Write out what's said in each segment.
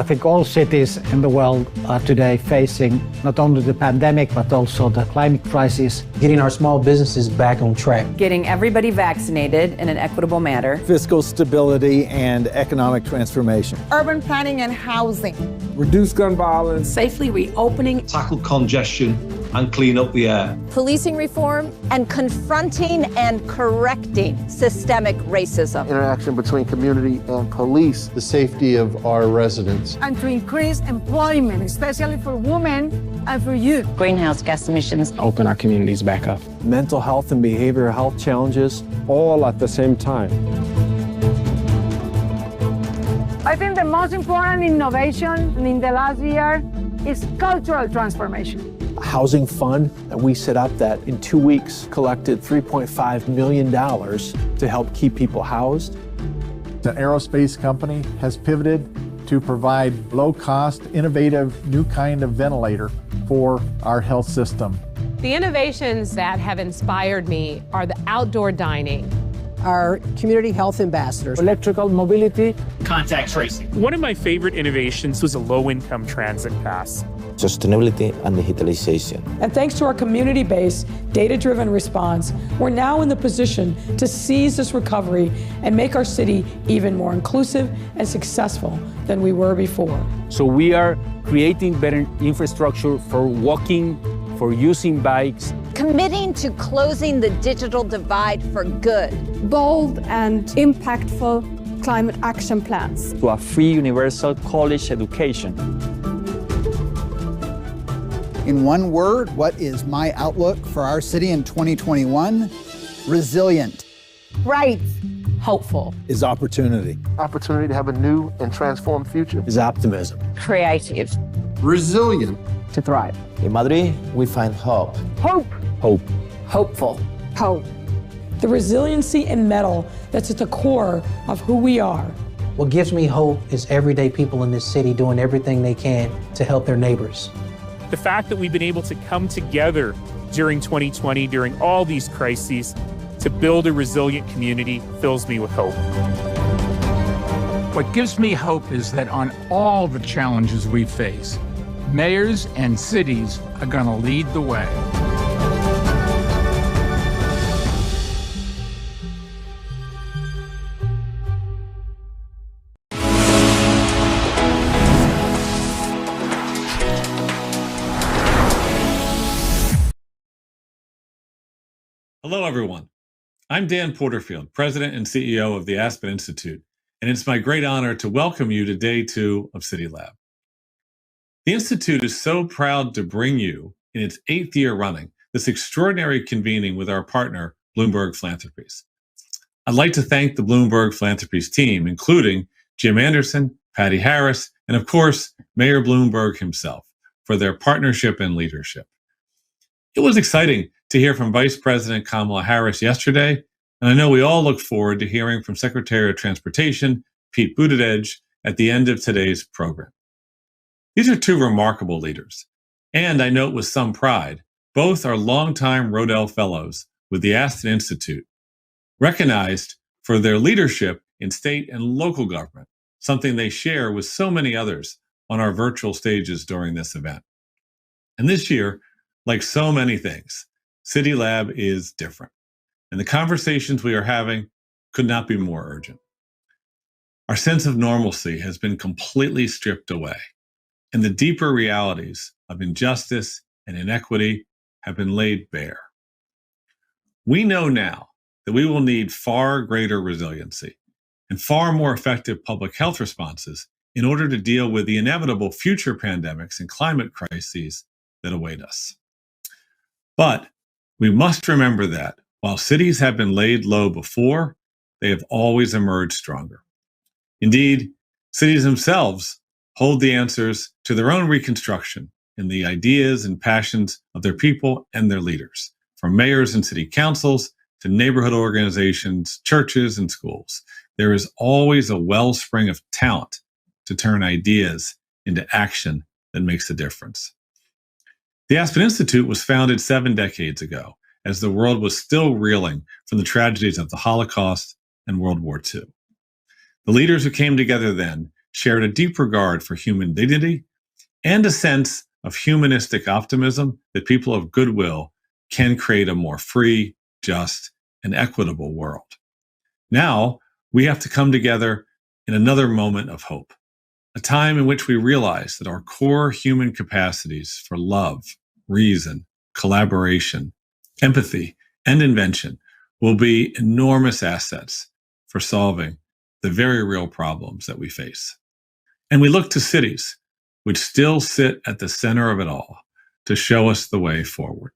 think all cities in the world are today facing not only the pandemic, but also the climate crisis. Getting our small businesses back on track. Getting everybody vaccinated in an equitable manner. Fiscal stability and economic transformation. Urban planning and housing. Reduce gun violence. Safely reopening. Tackle congestion and clean up the air. Policing reform and confronting and correcting systemic racism. Interaction between community and police. The safety of our residents. And to increase employment, especially for women and for youth. Greenhouse gas emissions. Open our communities back up. Mental health and behavioral health challenges, all at the same time. I think the most important innovation in the last year is cultural transformation. A housing fund that we set up that in 2 weeks collected $3.5 million to help keep people housed. The aerospace company has pivoted to provide low-cost, innovative, new kind of ventilator for our health system. The innovations that have inspired me are the outdoor dining, our community health ambassadors, electrical mobility, contact tracing. One of my favorite innovations was a low-income transit pass. Sustainability and digitalization. And thanks to our community-based, data-driven response, we're now in the position to seize this recovery and make our city even more inclusive and successful than we were before. So we are creating better infrastructure for walking, for using bikes. Committing to closing the digital divide for good. Bold and impactful climate action plans. To a free universal college education. In one word, what is my outlook for our city in 2021? Resilient. Bright. Hopeful. Is opportunity. Opportunity to have a new and transformed future. Is optimism. Creative. Resilient. To thrive. In Madrid, we find hope. Hope. Hope. Hopeful. Hope. The resiliency and mettle that's at the core of who we are. What gives me hope is everyday people in this city doing everything they can to help their neighbors. The fact that we've been able to come together during 2020, during all these crises, to build a resilient community fills me with hope. What gives me hope is that on all the challenges we face, mayors and cities are going to lead the way. Hello, everyone. I'm Dan Porterfield, President and CEO of the Aspen Institute, and it's my great honor to welcome you to Day 2 of CityLab. The Institute is so proud to bring you, in its 8th year running, this extraordinary convening with our partner, Bloomberg Philanthropies. I'd like to thank the Bloomberg Philanthropies team, including Jim Anderson, Patty Harris, and of course, Mayor Bloomberg himself, for their partnership and leadership. It was exciting to hear from Vice President Kamala Harris yesterday, and I know we all look forward to hearing from Secretary of Transportation, Pete Buttigieg, at the end of today's program. These are two remarkable leaders, and I note with some pride, both are longtime Rodel Fellows with the Aspen Institute, recognized for their leadership in state and local government, something they share with so many others on our virtual stages during this event. And this year, like so many things, CityLab is different, and the conversations we are having could not be more urgent. Our sense of normalcy has been completely stripped away, and the deeper realities of injustice and inequity have been laid bare. We know now that we will need far greater resiliency and far more effective public health responses in order to deal with the inevitable future pandemics and climate crises that await us. But we must remember that while cities have been laid low before, they have always emerged stronger. Indeed, cities themselves hold the answers to their own reconstruction in the ideas and passions of their people and their leaders, from mayors and city councils to neighborhood organizations, churches, and schools. There is always a wellspring of talent to turn ideas into action that makes a difference. The Aspen Institute was founded 7 decades ago, as the world was still reeling from the tragedies of the Holocaust and World War II. The leaders who came together then shared a deep regard for human dignity and a sense of humanistic optimism that people of goodwill can create a more free, just, and equitable world. Now, we have to come together in another moment of hope, a time in which we realize that our core human capacities for love, reason, collaboration, empathy, and invention will be enormous assets for solving the very real problems that we face. And we look to cities, which still sit at the center of it all, to show us the way forward.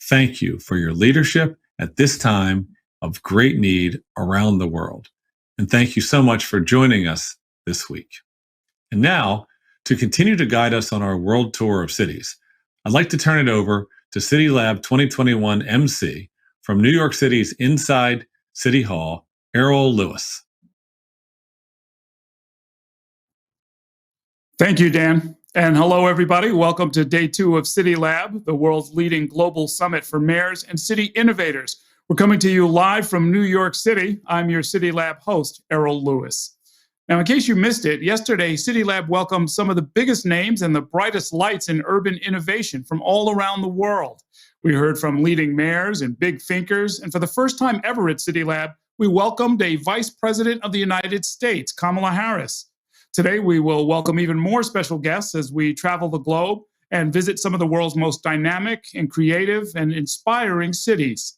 Thank you for your leadership at this time of great need around the world. And thank you so much for joining us this week. And now, to continue to guide us on our world tour of cities, I'd like to turn it over to CityLab 2021 MC from New York City's Inside City Hall, Errol Lewis. Thank you, Dan. And hello, everybody. Welcome to day 2 of CityLab, the world's leading global summit for mayors and city innovators. We're coming to you live from New York City. I'm your CityLab host, Errol Lewis. Now, in case you missed it, yesterday, CityLab welcomed some of the biggest names and the brightest lights in urban innovation from all around the world. We heard from leading mayors and big thinkers, and for the first time ever at CityLab, we welcomed a Vice President of the United States, Kamala Harris. Today, we will welcome even more special guests as we travel the globe and visit some of the world's most dynamic and creative and inspiring cities.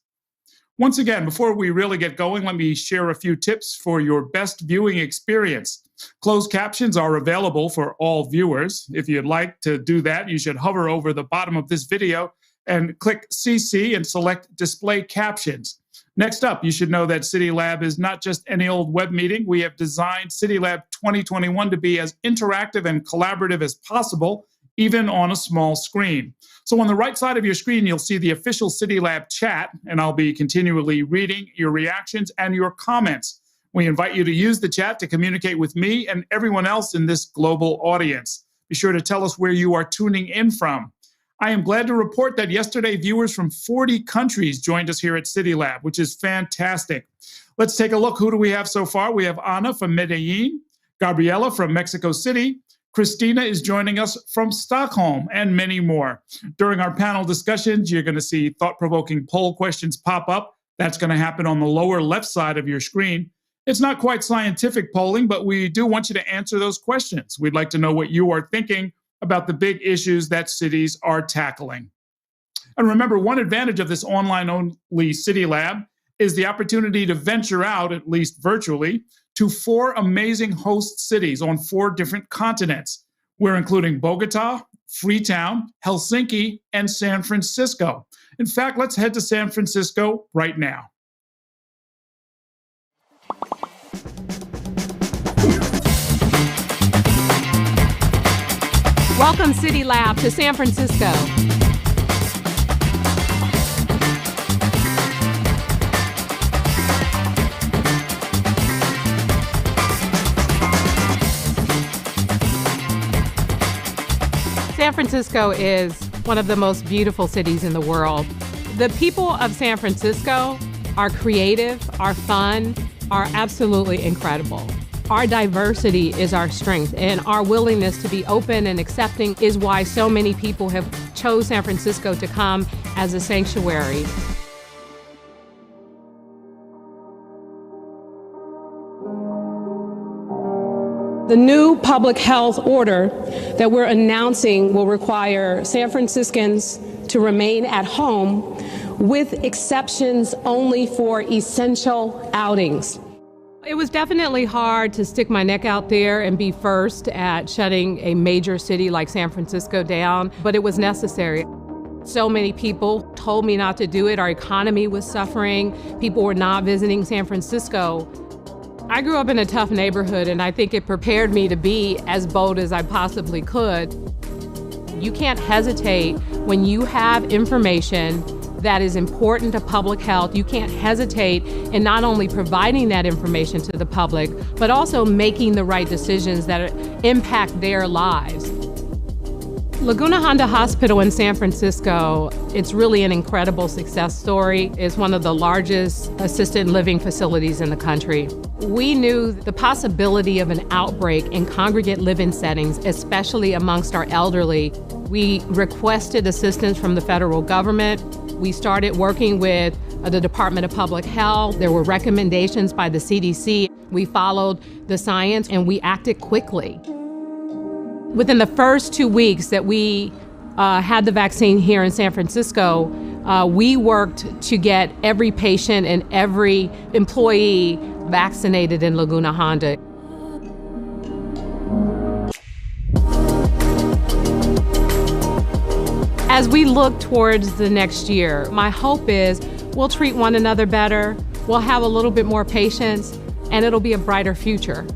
Once again, before we really get going, let me share a few tips for your best viewing experience. Closed captions are available for all viewers. If you'd like to do that, you should hover over the bottom of this video and click CC and select Display Captions. Next up, you should know that CityLab is not just any old web meeting. We have designed CityLab 2021 to be as interactive and collaborative as possible, even on a small screen. So on the right side of your screen, you'll see the official CityLab chat, and I'll be continually reading your reactions and your comments. We invite you to use the chat to communicate with me and everyone else in this global audience. Be sure to tell us where you are tuning in from. I am glad to report that yesterday, viewers from 40 countries joined us here at CityLab, which is fantastic. Let's take a look. Who do we have so far? We have Ana from Medellin, Gabriela from Mexico City, Christina is joining us from Stockholm, and many more. During our panel discussions, you're going to see thought-provoking poll questions pop up. That's going to happen on the lower left side of your screen. It's not quite scientific polling, but we do want you to answer those questions. We'd like to know what you are thinking about the big issues that cities are tackling. And remember, one advantage of this online-only CityLab is the opportunity to venture out, at least virtually, to 4 amazing host cities on 4 different continents. We're including Bogota, Freetown, Helsinki, and San Francisco. In fact, let's head to San Francisco right now. Welcome, CityLab, to San Francisco. San Francisco is one of the most beautiful cities in the world. The people of San Francisco are creative, are fun, are absolutely incredible. Our diversity is our strength, and our willingness to be open and accepting is why so many people have chose San Francisco to come as a sanctuary. The new public health order that we're announcing will require San Franciscans to remain at home with exceptions only for essential outings. It was definitely hard to stick my neck out there and be first at shutting a major city like San Francisco down, but it was necessary. So many people told me not to do it. Our economy was suffering. People were not visiting San Francisco. I grew up in a tough neighborhood, and I think it prepared me to be as bold as I possibly could. You can't hesitate when you have information that is important to public health. You can't hesitate in not only providing that information to the public, but also making the right decisions that impact their lives. Laguna Honda Hospital in San Francisco, it's really an incredible success story. It's one of the largest assisted living facilities in the country. We knew the possibility of an outbreak in congregate living settings, especially amongst our elderly. We requested assistance from the federal government. We started working with the Department of Public Health. There were recommendations by the CDC. We followed the science and we acted quickly. Within the first 2 weeks that we had the vaccine here in San Francisco, we worked to get every patient and every employee vaccinated in Laguna Honda. As we look towards the next year, my hope is we'll treat one another better, we'll have a little bit more patience, and it'll be a brighter future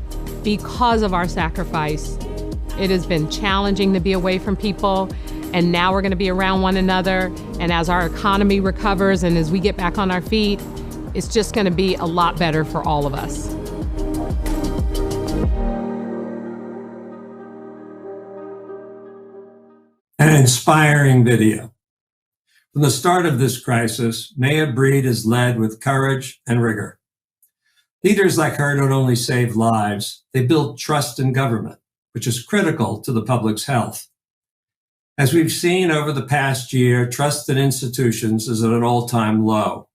because of our sacrifice. It has been challenging to be away from people, and now we're going to be around one another. And as our economy recovers and as we get back on our feet, it's just going to be a lot better for all of us. An inspiring video. From the start of this crisis, Maya Breed has led with courage and rigor. Leaders like her don't only save lives, they build trust in government, which is critical to the public's health. As we've seen over the past year, trust in institutions is at an all-time low.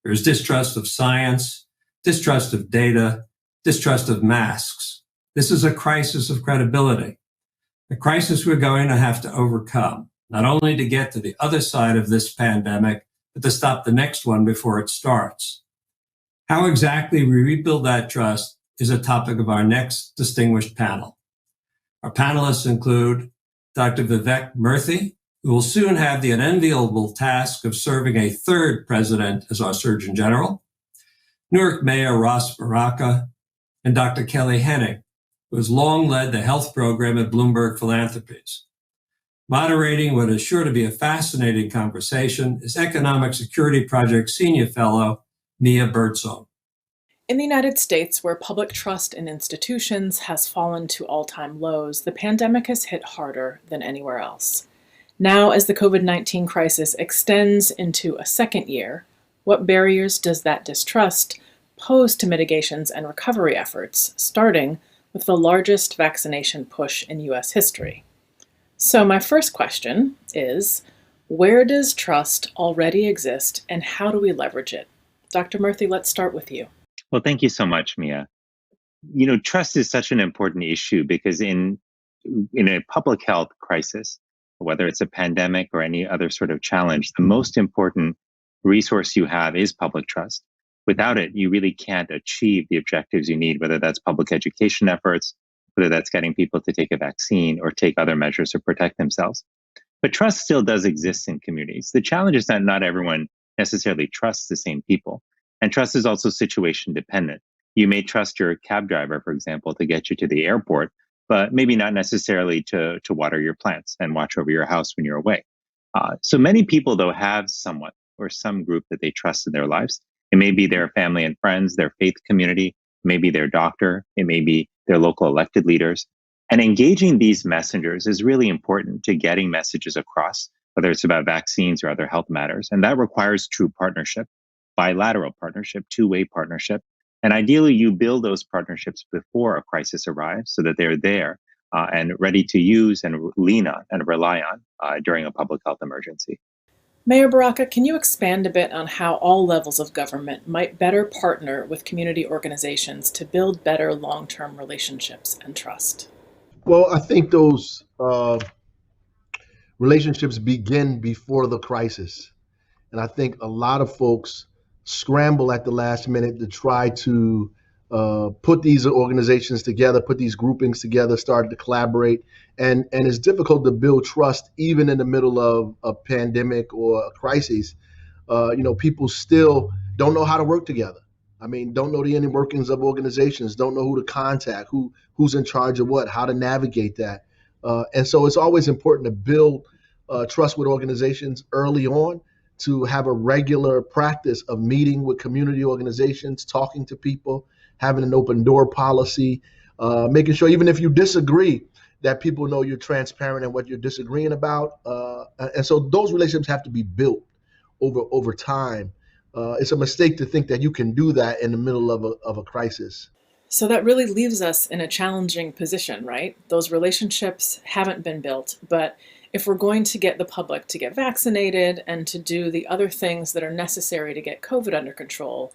There's distrust of science, distrust of data, distrust of masks. This is a crisis of credibility, a crisis we're going to have to overcome, not only to get to the other side of this pandemic, but to stop the next one before it starts. How exactly we rebuild that trust is a topic of our next distinguished panel. Our panelists include Dr. Vivek Murthy, who will soon have the unenviable task of serving a third president as our Surgeon General, Newark Mayor Ross Baraka, and Dr. Kelly Hennig, who has long led the health program at Bloomberg Philanthropies. Moderating what is sure to be a fascinating conversation is Economic Security Project Senior Fellow Mia Birdsong. In the United States, where public trust in institutions has fallen to all-time lows, the pandemic has hit harder than anywhere else. Now, as the COVID-19 crisis extends into a second year, what barriers does that distrust pose to mitigations and recovery efforts, starting with the largest vaccination push in U.S. history? So my first question is, where does trust already exist and how do we leverage it? Dr. Murthy, let's start with you. Well, thank you so much, Mia. You know, trust is such an important issue because in a public health crisis, whether it's a pandemic or any other sort of challenge, the most important resource you have is public trust. Without it, you really can't achieve the objectives you need, whether that's public education efforts, whether that's getting people to take a vaccine or take other measures to protect themselves. But trust still does exist in communities. The challenge is that not everyone necessarily trusts the same people. And trust is also situation dependent. You may trust your cab driver, for example, to get you to the airport, but maybe not necessarily to water your plants and watch over your house when you're away. So many people, though, have someone or some group that they trust in their lives. It may be their family and friends, their faith community, it may be their doctor, it may be their local elected leaders. And engaging these messengers is really important to getting messages across, whether it's about vaccines or other health matters. And that requires true partnership, bilateral partnership, two-way partnership. And ideally, you build those partnerships before a crisis arrives so that they're there and ready to use and lean on and rely on during a public health emergency. Mayor Baraka, can you expand a bit on how all levels of government might better partner with community organizations to build better long-term relationships and trust? Well, I think those relationships begin before the crisis. And I think a lot of folks scramble at the last minute to try to put these organizations together, put these groupings together, start to collaborate. And it's difficult to build trust even in the middle of a pandemic or a crisis. People still don't know how to work together. I mean, don't know the inner workings of organizations, don't know who to contact, who's in charge of what, how to navigate that. And so it's always important to build trust with organizations early on, to have a regular practice of meeting with community organizations, talking to people, having an open door policy, making sure even if you disagree, that people know you're transparent and what you're disagreeing about. And so those relationships have to be built over time. It's a mistake to think that you can do that in the middle of a crisis. So that really leaves us in a challenging position, right? Those relationships haven't been built, but if we're going to get the public to get vaccinated and to do the other things that are necessary to get COVID under control,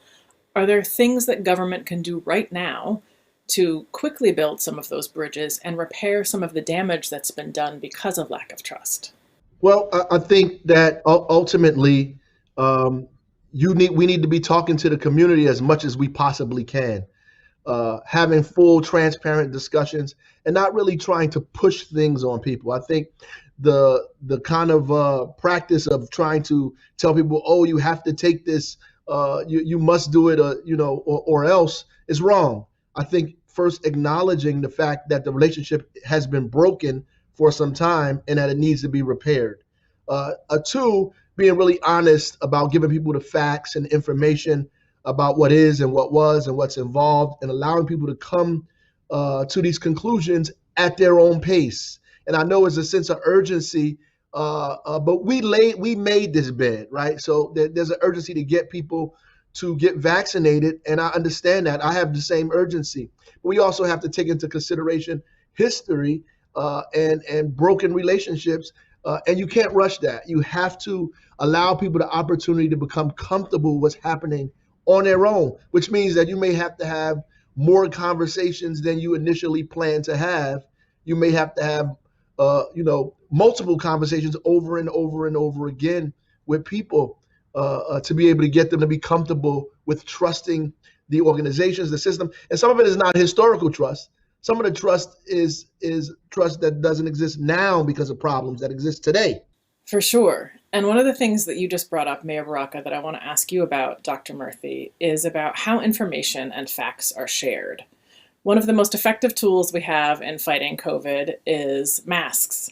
are there things that government can do right now to quickly build some of those bridges and repair some of the damage that's been done because of lack of trust? Well, I think that ultimately we need to be talking to the community as much as we possibly can. Having full, transparent discussions and not really trying to push things on people. I think the kind of practice of trying to tell people, oh, you have to take this, you must do it, or else is wrong. I think first acknowledging the fact that the relationship has been broken for some time and that it needs to be repaired. Two, being really honest about giving people the facts and information about what is and what was and what's involved, and allowing people to come to these conclusions at their own pace. And I know it's a sense of urgency, but we made this bed, right? So there's an urgency to get people to get vaccinated, and I understand that. I have the same urgency. But we also have to take into consideration history and broken relationships, and you can't rush that. You have to allow people the opportunity to become comfortable with what's happening on their own, which means that you may have to have more conversations than you initially planned to have. You may have to have, multiple conversations over and over and over again with people to be able to get them to be comfortable with trusting the organizations, the system. And some of it is not historical trust. Some of the trust is trust that doesn't exist now because of problems that exist today. For sure. And one of the things that you just brought up, Mayor Baraka, that I want to ask you about, Dr. Murthy, is about how information and facts are shared. One of the most effective tools we have in fighting COVID is masks.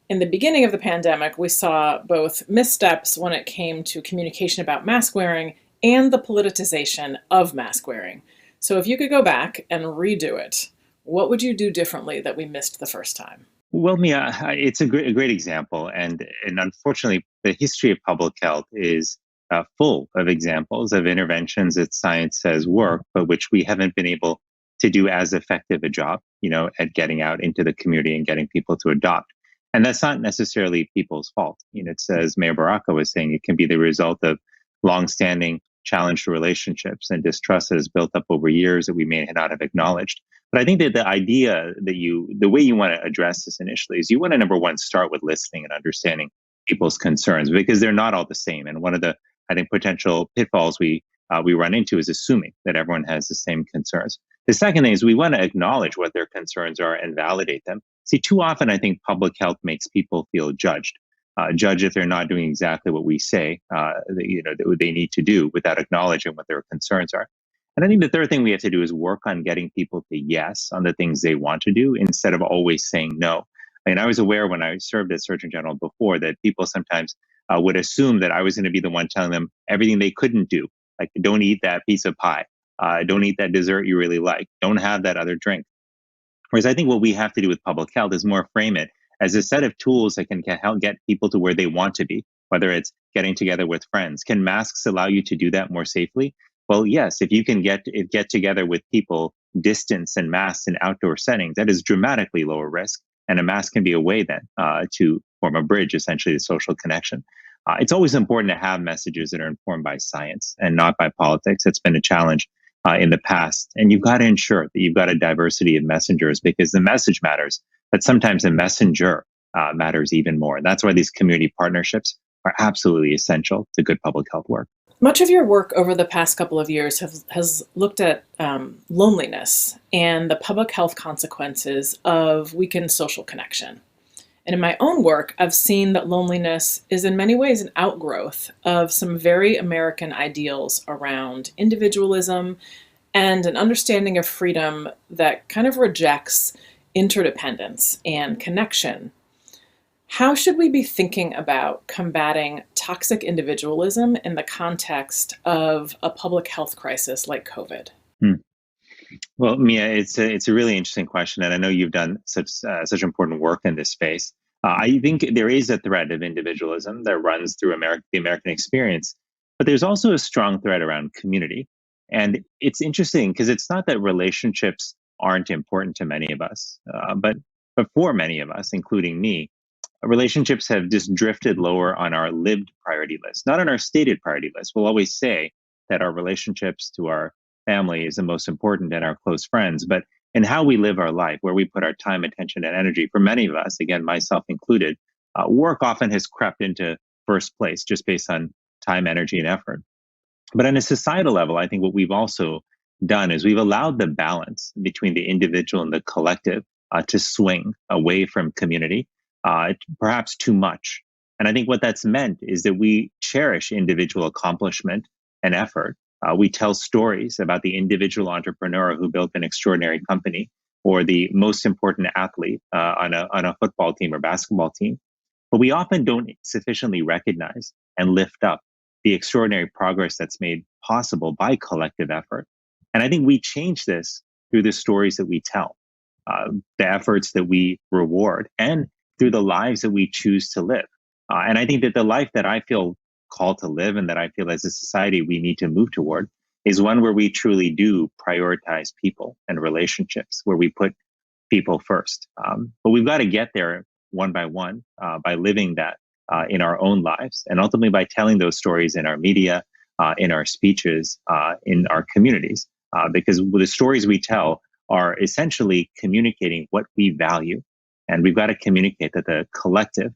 In the beginning of the pandemic, we saw both missteps when it came to communication about mask wearing and the politicization of mask wearing. So if you could go back and redo it, what would you do differently that we missed the first time? Well, Mia, it's a great example. And unfortunately, the history of public health is full of examples of interventions that science says work, but which we haven't been able to do as effective a job, at getting out into the community and getting people to adopt. And that's not necessarily people's fault. It's, as Mayor Baraka was saying, it can be the result of longstanding challenged relationships and distrust that has built up over years that we may not have acknowledged. But I think that the idea that the way you want to address this initially is you want to, number one, start with listening and understanding people's concerns, because they're not all the same. And one of the, I think, potential pitfalls we run into is assuming that everyone has the same concerns. The second thing is we want to acknowledge what their concerns are and validate them. See, too often I think public health makes people feel judged. Judge if they're not doing exactly what we say they need to do without acknowledging what their concerns are. And I think the third thing we have to do is work on getting people to yes on the things they want to do instead of always saying no. I mean, I was aware when I served as Surgeon General before that people sometimes would assume that I was going to be the one telling them everything they couldn't do. Like, don't eat that piece of pie. Don't eat that dessert you really like. Don't have that other drink. Whereas I think what we have to do with public health is more frame it as a set of tools that can help get people to where they want to be, whether it's getting together with friends. Can masks allow you to do that more safely? Well, yes, if you can get together with people, distance and masks in outdoor settings, that is dramatically lower risk. And a mask can be a way then to form a bridge, essentially, to social connection. It's always important to have messages that are informed by science and not by politics. It's been a challenge in the past. And you've got to ensure that you've got a diversity of messengers, because the message matters, but sometimes the messenger matters even more. And that's why these community partnerships are absolutely essential to good public health work. Much of your work over the past couple of years has looked at loneliness and the public health consequences of weakened social connection. And in my own work, I've seen that loneliness is in many ways an outgrowth of some very American ideals around individualism and an understanding of freedom that kind of rejects interdependence and connection. How should we be thinking about combating toxic individualism in the context of a public health crisis like COVID? Well, Mia, it's a really interesting question, and I know you've done such important work in this space. I think there is a thread of individualism that runs through the American experience, but there's also a strong thread around community. And it's interesting because it's not that relationships aren't important to many of us, but for many of us, including me, relationships have just drifted lower on our lived priority list, not on our stated priority list. We'll always say that our relationships to our family is the most important and our close friends, but in how we live our life, where we put our time, attention, and energy, for many of us, again, myself included, work often has crept into first place just based on time, energy, and effort. But on a societal level, I think what we've also done is we've allowed the balance between the individual and the collective to swing away from community, perhaps too much. And I think what that's meant is that we cherish individual accomplishment and effort. We tell stories about the individual entrepreneur who built an extraordinary company, or the most important athlete on a football team or basketball team. But we often don't sufficiently recognize and lift up the extraordinary progress that's made possible by collective effort. And I think we change this through the stories that we tell, the efforts that we reward, and through the lives that we choose to live. And I think that the life that I feel called to live, and that I feel as a society we need to move toward, is one where we truly do prioritize people and relationships, where we put people first. But we've got to get there one by one by living that in our own lives, and ultimately by telling those stories in our media, in our speeches, in our communities, because the stories we tell are essentially communicating what we value. And we've got to communicate that the collective,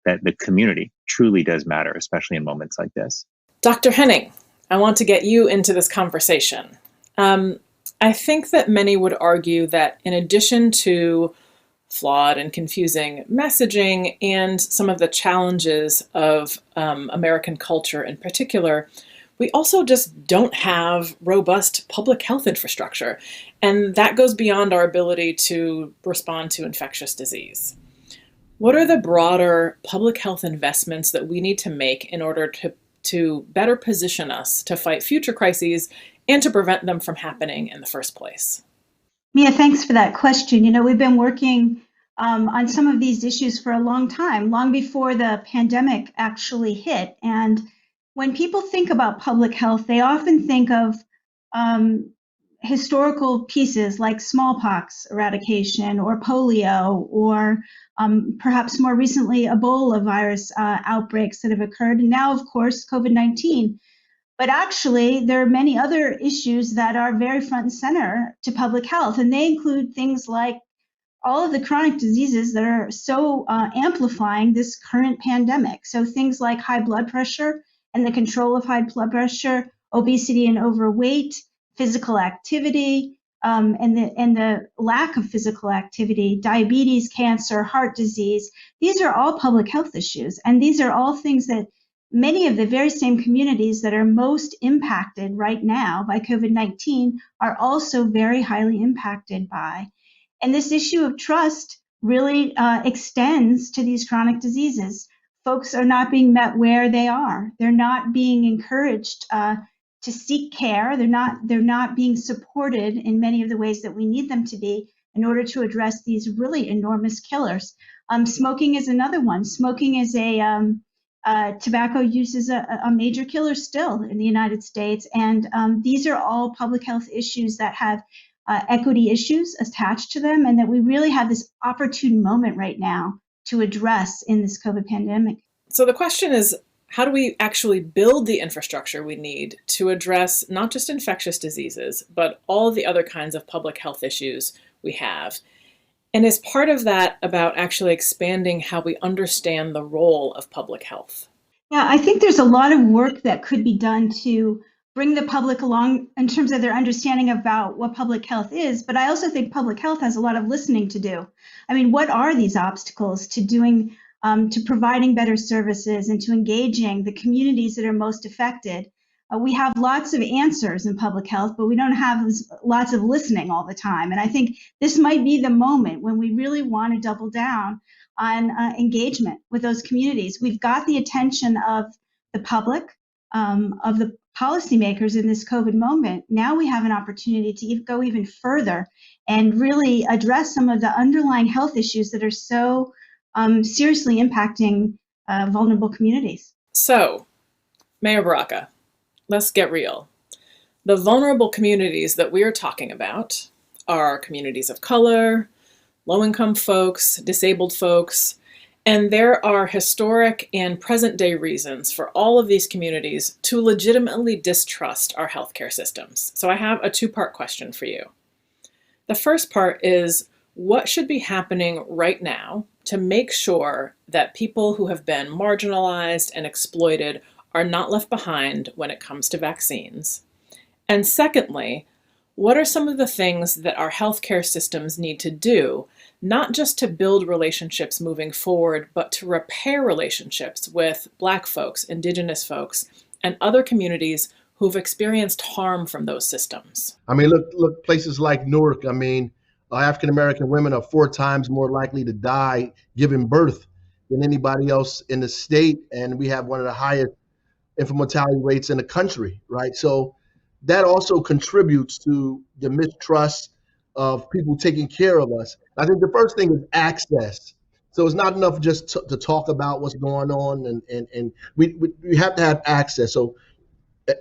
that the community truly does matter, especially in moments like this. Dr. Henning, I want to get you into this conversation. I think that many would argue that in addition to flawed and confusing messaging and some of the challenges of American culture in particular, we also just don't have robust public health infrastructure. And that goes beyond our ability to respond to infectious disease. What are the broader public health investments that we need to make in order to better position us to fight future crises and to prevent them from happening in the first place? Mia, thanks for that question. You know, we've been working on some of these issues for a long time, long before the pandemic actually hit. And when people think about public health, they often think of historical pieces like smallpox eradication or polio, or perhaps more recently Ebola virus outbreaks that have occurred. And now, of course, COVID-19. But actually, there are many other issues that are very front and center to public health. And they include things like all of the chronic diseases that are so amplifying this current pandemic. So things like high blood pressure and the control of high blood pressure, obesity and overweight, physical activity, and the lack of physical activity, diabetes, cancer, heart disease. These are all public health issues. And these are all things that many of the very same communities that are most impacted right now by COVID-19 are also very highly impacted by. And this issue of trust really extends to these chronic diseases. Folks are not being met where they are. They're not being encouraged to seek care. They're not being supported in many of the ways that we need them to be in order to address these really enormous killers. Smoking is another one. Smoking is tobacco use is a major killer still in the United States. And these are all public health issues that have equity issues attached to them, and that we really have this opportune moment right now to address in this COVID pandemic. So the question is, how do we actually build the infrastructure we need to address not just infectious diseases, but all the other kinds of public health issues we have? And is part of that about actually expanding how we understand the role of public health? Yeah, I think there's a lot of work that could be done to bring the public along in terms of their understanding about what public health is. But I also think public health has a lot of listening to do. I mean, what are these obstacles to doing, to providing better services and to engaging the communities that are most affected? We have lots of answers in public health, but we don't have lots of listening all the time. And I think this might be the moment when we really want to double down on engagement with those communities. We've got the attention of the public, of the policymakers in this COVID moment, now we have an opportunity to go even further and really address some of the underlying health issues that are so seriously impacting vulnerable communities. So, Mayor Baraka, let's get real. The vulnerable communities that we're talking about are communities of color, low-income folks, disabled folks, and there are historic and present-day reasons for all of these communities to legitimately distrust our healthcare systems. So I have a two-part question for you. The first part is, what should be happening right now to make sure that people who have been marginalized and exploited are not left behind when it comes to vaccines? And secondly, what are some of the things that our healthcare systems need to do, not just to build relationships moving forward, but to repair relationships with Black folks, Indigenous folks, and other communities who've experienced harm from those systems? I mean, look, places like Newark, I mean, African-American women are 4 times more likely to die giving birth than anybody else in the state. And we have one of the highest infant mortality rates in the country, right? So that also contributes to the mistrust of people taking care of us. I think the first thing is access. So it's not enough just to talk about what's going on, and we have to have access. So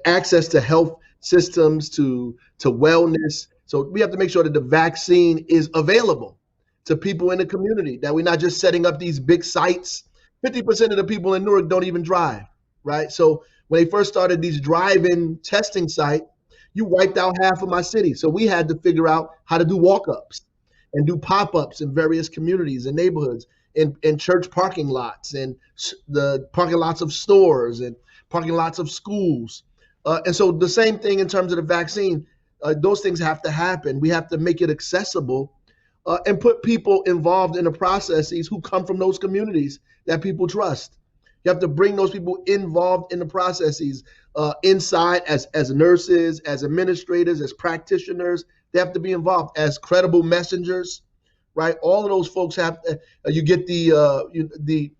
access to health systems, to wellness. So we have to make sure that the vaccine is available to people in the community, that we're not just setting up these big sites. 50% of the people in Newark don't even drive, right? So when they first started these drive-in testing site, you wiped out half of my city. So we had to figure out how to do walk-ups and do pop-ups in various communities and neighborhoods, in church parking lots, and the parking lots of stores, and parking lots of schools. And so the same thing in terms of the vaccine, those things have to happen. We have to make it accessible and put people involved in the processes who come from those communities that people trust. You have to bring those people involved in the processes inside as nurses, as administrators, as practitioners. They have to be involved as credible messengers, right? All of those folks have to, you get the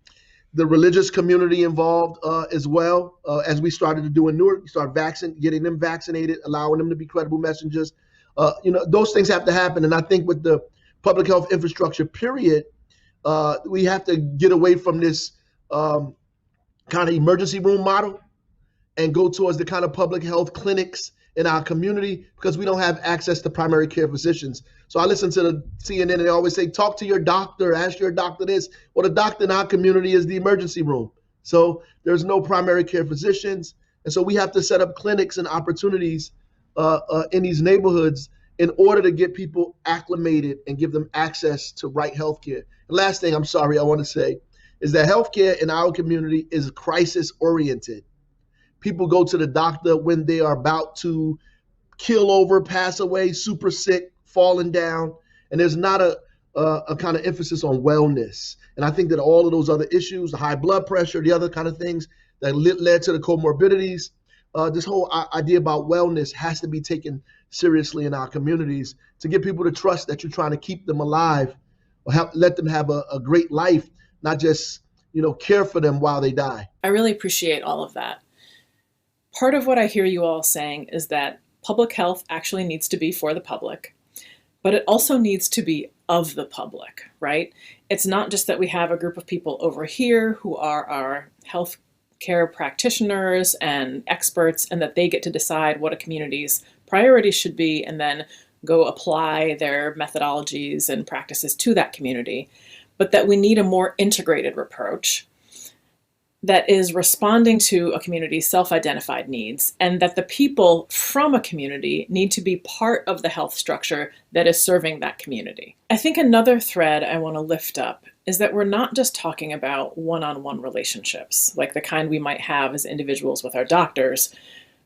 religious community involved as well. As we started to do in Newark, you start getting them vaccinated, allowing them to be credible messengers. Those things have to happen. And I think with the public health infrastructure period, we have to get away from this kind of emergency room model and go towards the kind of public health clinics in our community, because we don't have access to primary care physicians. So I listen to the CNN and they always say, talk to your doctor, ask your doctor this. Well, the doctor in our community is the emergency room. So there's no primary care physicians. And so we have to set up clinics and opportunities in these neighborhoods in order to get people acclimated and give them access to right healthcare. The last thing I want to say is that healthcare in our community is crisis oriented. People go to the doctor when they are about to keel over, pass away, super sick, falling down, and there's not a kind of emphasis on wellness. And I think that all of those other issues, the high blood pressure, the other kind of things that led to the comorbidities, this whole idea about wellness has to be taken seriously in our communities to get people to trust that you're trying to keep them alive or let them have a great life, not just care for them while they die. I really appreciate all of that. Part of what I hear you all saying is that public health actually needs to be for the public, but it also needs to be of the public, right? It's not just that we have a group of people over here who are our health care practitioners and experts, and that they get to decide what a community's priorities should be and then go apply their methodologies and practices to that community, but that we need a more integrated approach that is responding to a community's self-identified needs, and that the people from a community need to be part of the health structure that is serving that community. I think another thread I want to lift up is that we're not just talking about one-on-one relationships, like the kind we might have as individuals with our doctors,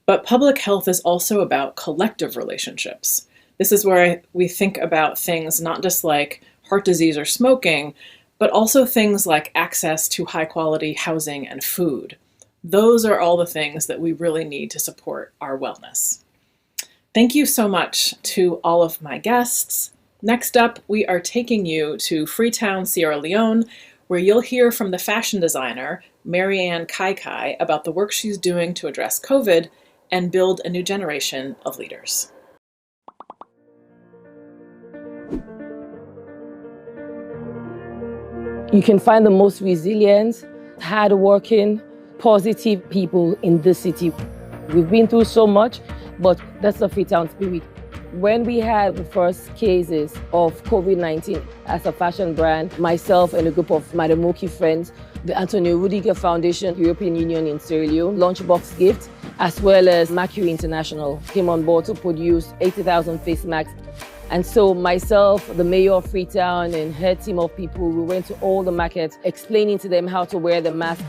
but public health is also about collective relationships. This is where we think about things not just like heart disease or smoking, but also things like access to high quality housing and food. Those are all the things that we really need to support our wellness. Thank you so much to all of my guests. Next up, we are taking you to Freetown, Sierra Leone, where you'll hear from the fashion designer, Marianne Kai about the work she's doing to address COVID and build a new generation of leaders. You can find the most resilient, hardworking, positive people in this city. We've been through so much, but that's the Freetown spirit. When we had the first cases of COVID-19 as a fashion brand, myself and a group of Madamoki friends, the Antonio Rudiger Foundation, European Union in Sierra Leone, Lunchbox Gift, as well as Mercury International came on board to produce 80,000 face masks. And so myself, the mayor of Freetown, and her team of people, we went to all the markets explaining to them how to wear the mask.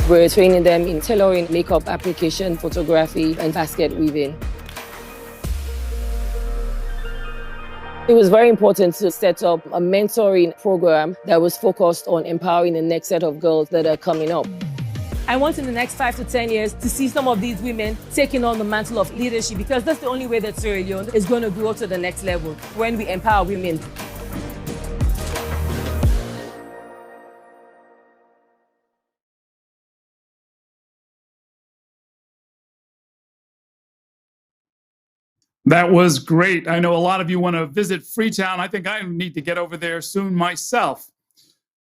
We're training them in tailoring, makeup application, photography, and basket weaving. It was very important to set up a mentoring program that was focused on empowering the next set of girls that are coming up. I want in the next 5 to 10 years to see some of these women taking on the mantle of leadership, because that's the only way that Sierra Leone is going to grow to the next level, when we empower women. That was great. I know a lot of you want to visit Freetown. I think I need to get over there soon myself.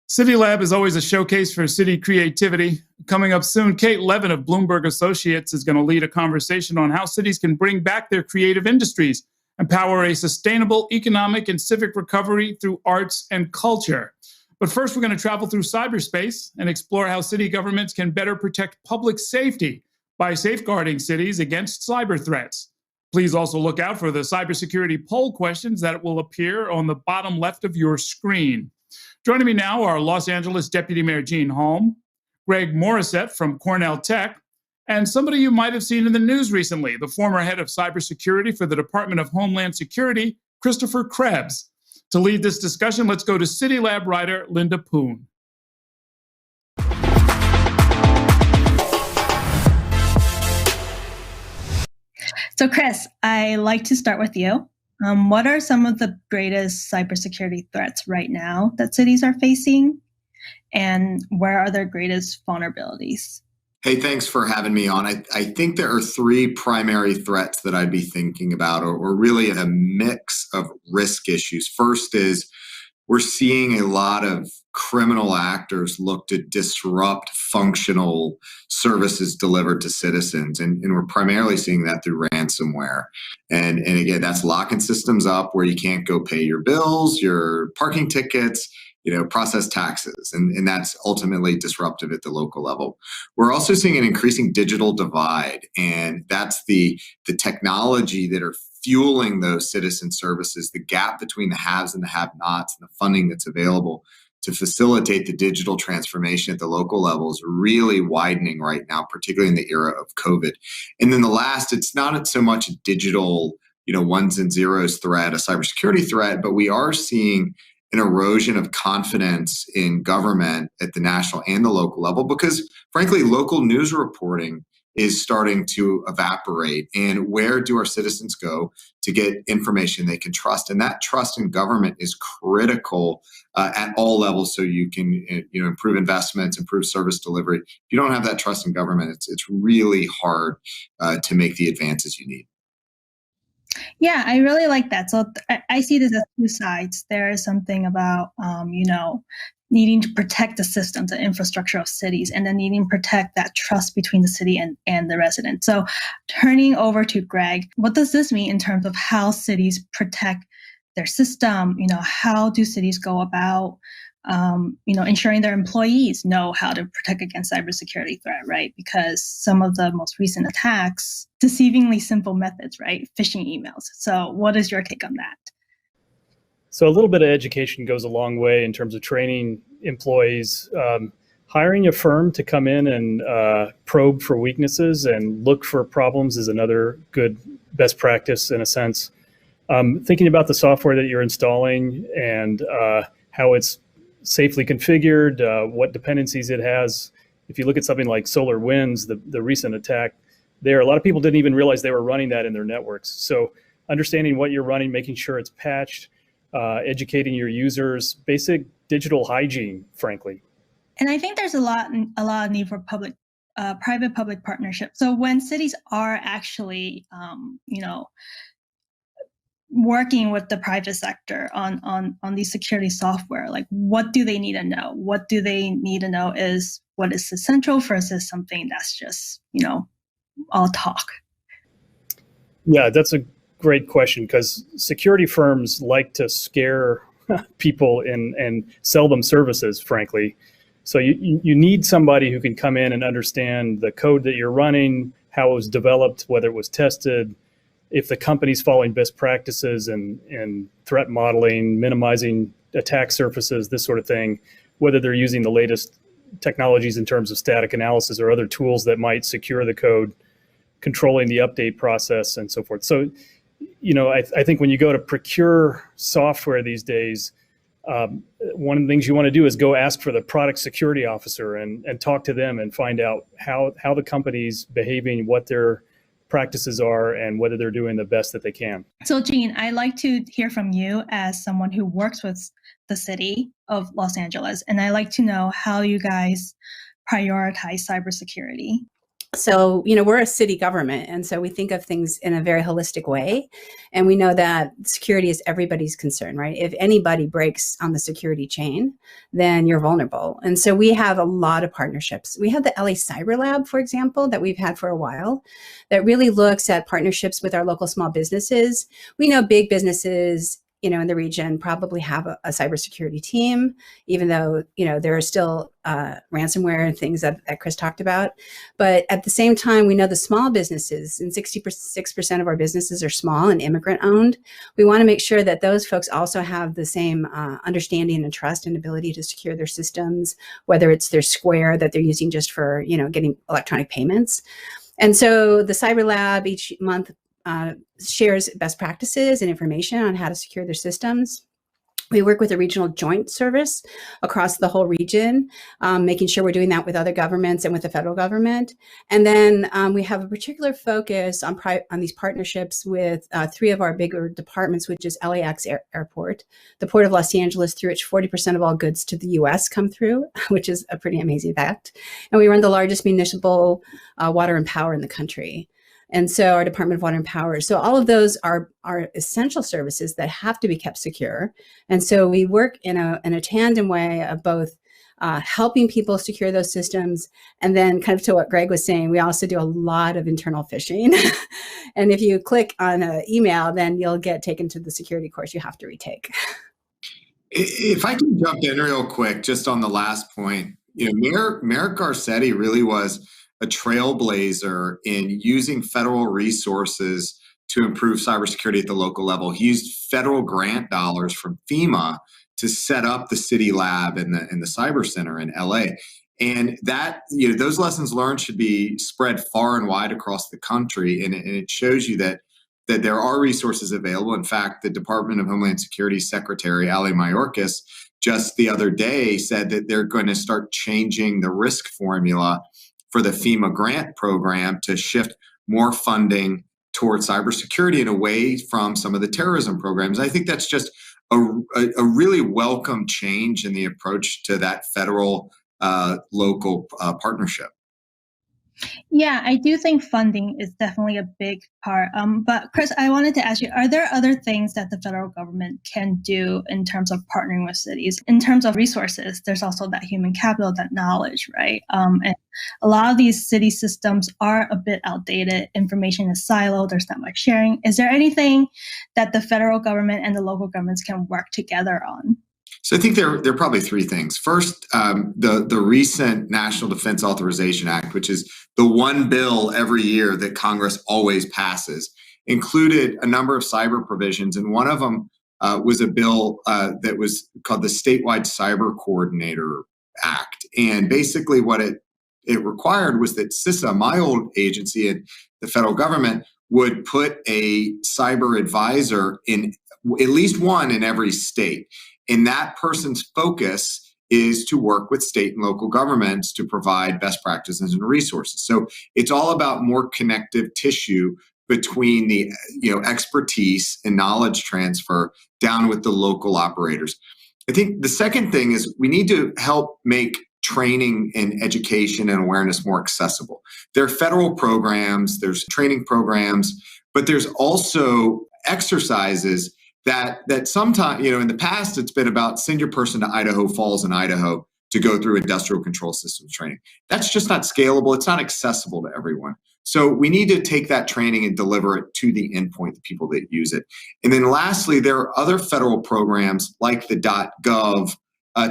CityLab is always a showcase for city creativity. Coming up soon, Kate Levin of Bloomberg Associates is going to lead a conversation on how cities can bring back their creative industries and power a sustainable economic and civic recovery through arts and culture. But first, we're going to travel through cyberspace and explore how city governments can better protect public safety by safeguarding cities against cyber threats. Please also look out for the cybersecurity poll questions that will appear on the bottom left of your screen. Joining me now are Los Angeles Deputy Mayor Gene Holm, Greg Morissette from Cornell Tech, and somebody you might have seen in the news recently, the former head of cybersecurity for the Department of Homeland Security, Christopher Krebs. To lead this discussion, let's go to CityLab writer Linda Poon. So Chris, I like to start with you. What are some of the greatest cybersecurity threats right now that cities are facing? And where are their greatest vulnerabilities? Hey, thanks for having me on. I think there are three primary threats that I'd be thinking about, or really a mix of risk issues. First is we're seeing a lot of criminal actors look to disrupt functional services delivered to citizens. And we're primarily seeing that through ransomware. And again, that's locking systems up where you can't go pay your bills, your parking tickets, process taxes. And that's ultimately disruptive at the local level. We're also seeing an increasing digital divide. And that's the technology that are fueling those citizen services, the gap between the haves and the have-nots, and the funding that's available to facilitate the digital transformation at the local level is really widening right now, particularly in the era of COVID. And then the last, it's not so much a digital, ones and zeros threat, a cybersecurity threat, but we are seeing an erosion of confidence in government at the national and the local level because, frankly, local news reporting is starting to evaporate. And where do our citizens go to get information they can trust? And that trust in government is critical at all levels, so you can improve investments, improve service delivery. If you don't have that trust in government, it's really hard to make the advances you need. Yeah, I really like that. So I see this as two sides. There is something about, needing to protect the systems and infrastructure of cities, and then needing to protect that trust between the city and the residents. So turning over to Greg, what does this mean in terms of how cities protect their system? How do cities go about, ensuring their employees know how to protect against cybersecurity threat, right? Because some of the most recent attacks, deceivingly simple methods, right? Phishing emails. So what is your take on that? So a little bit of education goes a long way in terms of training employees. Hiring a firm to come in and probe for weaknesses and look for problems is another good best practice in a sense. Thinking about the software that you're installing and how it's safely configured, what dependencies it has. If you look at something like SolarWinds, the recent attack there, a lot of people didn't even realize they were running that in their networks. So understanding what you're running, making sure it's patched, educating your users, basic digital hygiene, frankly. And I think there's a lot of need for private-public partnership. So when cities are actually, working with the private sector on these security software, like what do they need to know? What do they need to know is what is essential versus something that's just, all talk. Yeah, that's a great question, because security firms like to scare people and sell them services, frankly. So you need somebody who can come in and understand the code that you're running, how it was developed, whether it was tested, if the company's following best practices and threat modeling, minimizing attack surfaces, this sort of thing, whether they're using the latest technologies in terms of static analysis or other tools that might secure the code, controlling the update process and so forth. So, I think when you go to procure software these days, one of the things you want to do is go ask for the product security officer and talk to them and find out how the company's behaving, what their practices are, and whether they're doing the best that they can. So Jean, I'd like to hear from you as someone who works with the city of Los Angeles, and I'd like to know how you guys prioritize cybersecurity. So, we're a city government, and so we think of things in a very holistic way. And we know that security is everybody's concern, right? If anybody breaks on the security chain, then you're vulnerable. And so we have a lot of partnerships. We have the LA CyberLab, for example, that we've had for a while, that really looks at partnerships with our local small businesses. We know big businesses in the region probably have a cybersecurity team, even though, there are still ransomware and things that Chris talked about. But at the same time, we know the small businesses, and 66% of our businesses are small and immigrant owned. We want to make sure that those folks also have the same understanding and trust and ability to secure their systems, whether it's their Square that they're using just for, getting electronic payments. And so the Cyber Lab each month shares best practices and information on how to secure their systems. We work with a regional joint service across the whole region, making sure we're doing that with other governments and with the federal government. And then we have a particular focus on these partnerships with 3 of our bigger departments, which is LAX Airport, the Port of Los Angeles, through which 40% of all goods to the US come through, which is a pretty amazing fact. And we run the largest municipal water and power in the country. And so our Department of Water and Power. So all of those are essential services that have to be kept secure. And so we work in a tandem way of both helping people secure those systems. And then kind of to what Greg was saying, we also do a lot of internal phishing. And if you click on an email, then you'll get taken to the security course you have to retake. If I can jump in real quick, just on the last point, Mayor Garcetti really was a trailblazer in using federal resources to improve cybersecurity at the local level. He used federal grant dollars from FEMA to set up the CityLab and the Cyber Center in LA. And that, those lessons learned should be spread far and wide across the country. And it shows you that there are resources available. In fact, the Department of Homeland Security Secretary, Ali Mayorkas, just the other day said that they're going to start changing the risk formula for the FEMA grant program to shift more funding towards cybersecurity and away from some of the terrorism programs. I think that's just a really welcome change in the approach to that federal local partnership. Yeah, I do think funding is definitely a big part. But Chris, I wanted to ask you, are there other things that the federal government can do in terms of partnering with cities? In terms of resources, there's also that human capital, that knowledge, right? And a lot of these city systems are a bit outdated. Information is siloed. There's not much sharing. Is there anything that the federal government and the local governments can work together on? So I think there are probably 3 things. First, the recent National Defense Authorization Act, which is the one bill every year that Congress always passes, included a number of cyber provisions. And one of them was a bill that was called the Statewide Cyber Coordinator Act. And basically what it required was that CISA, my old agency in the federal government, would put a cyber advisor in at least one in every state. And that person's focus is to work with state and local governments to provide best practices and resources. So it's all about more connective tissue between the expertise and knowledge transfer down with the local operators. I think the second thing is we need to help make training and education and awareness more accessible. There are federal programs, there's training programs, but there's also exercises that sometimes, in the past, it's been about send your person to Idaho Falls in Idaho to go through industrial control systems training. That's just not scalable. It's not accessible to everyone. So we need to take that training and deliver it to the endpoint, the people that use it. And then lastly, there are other federal programs like the .gov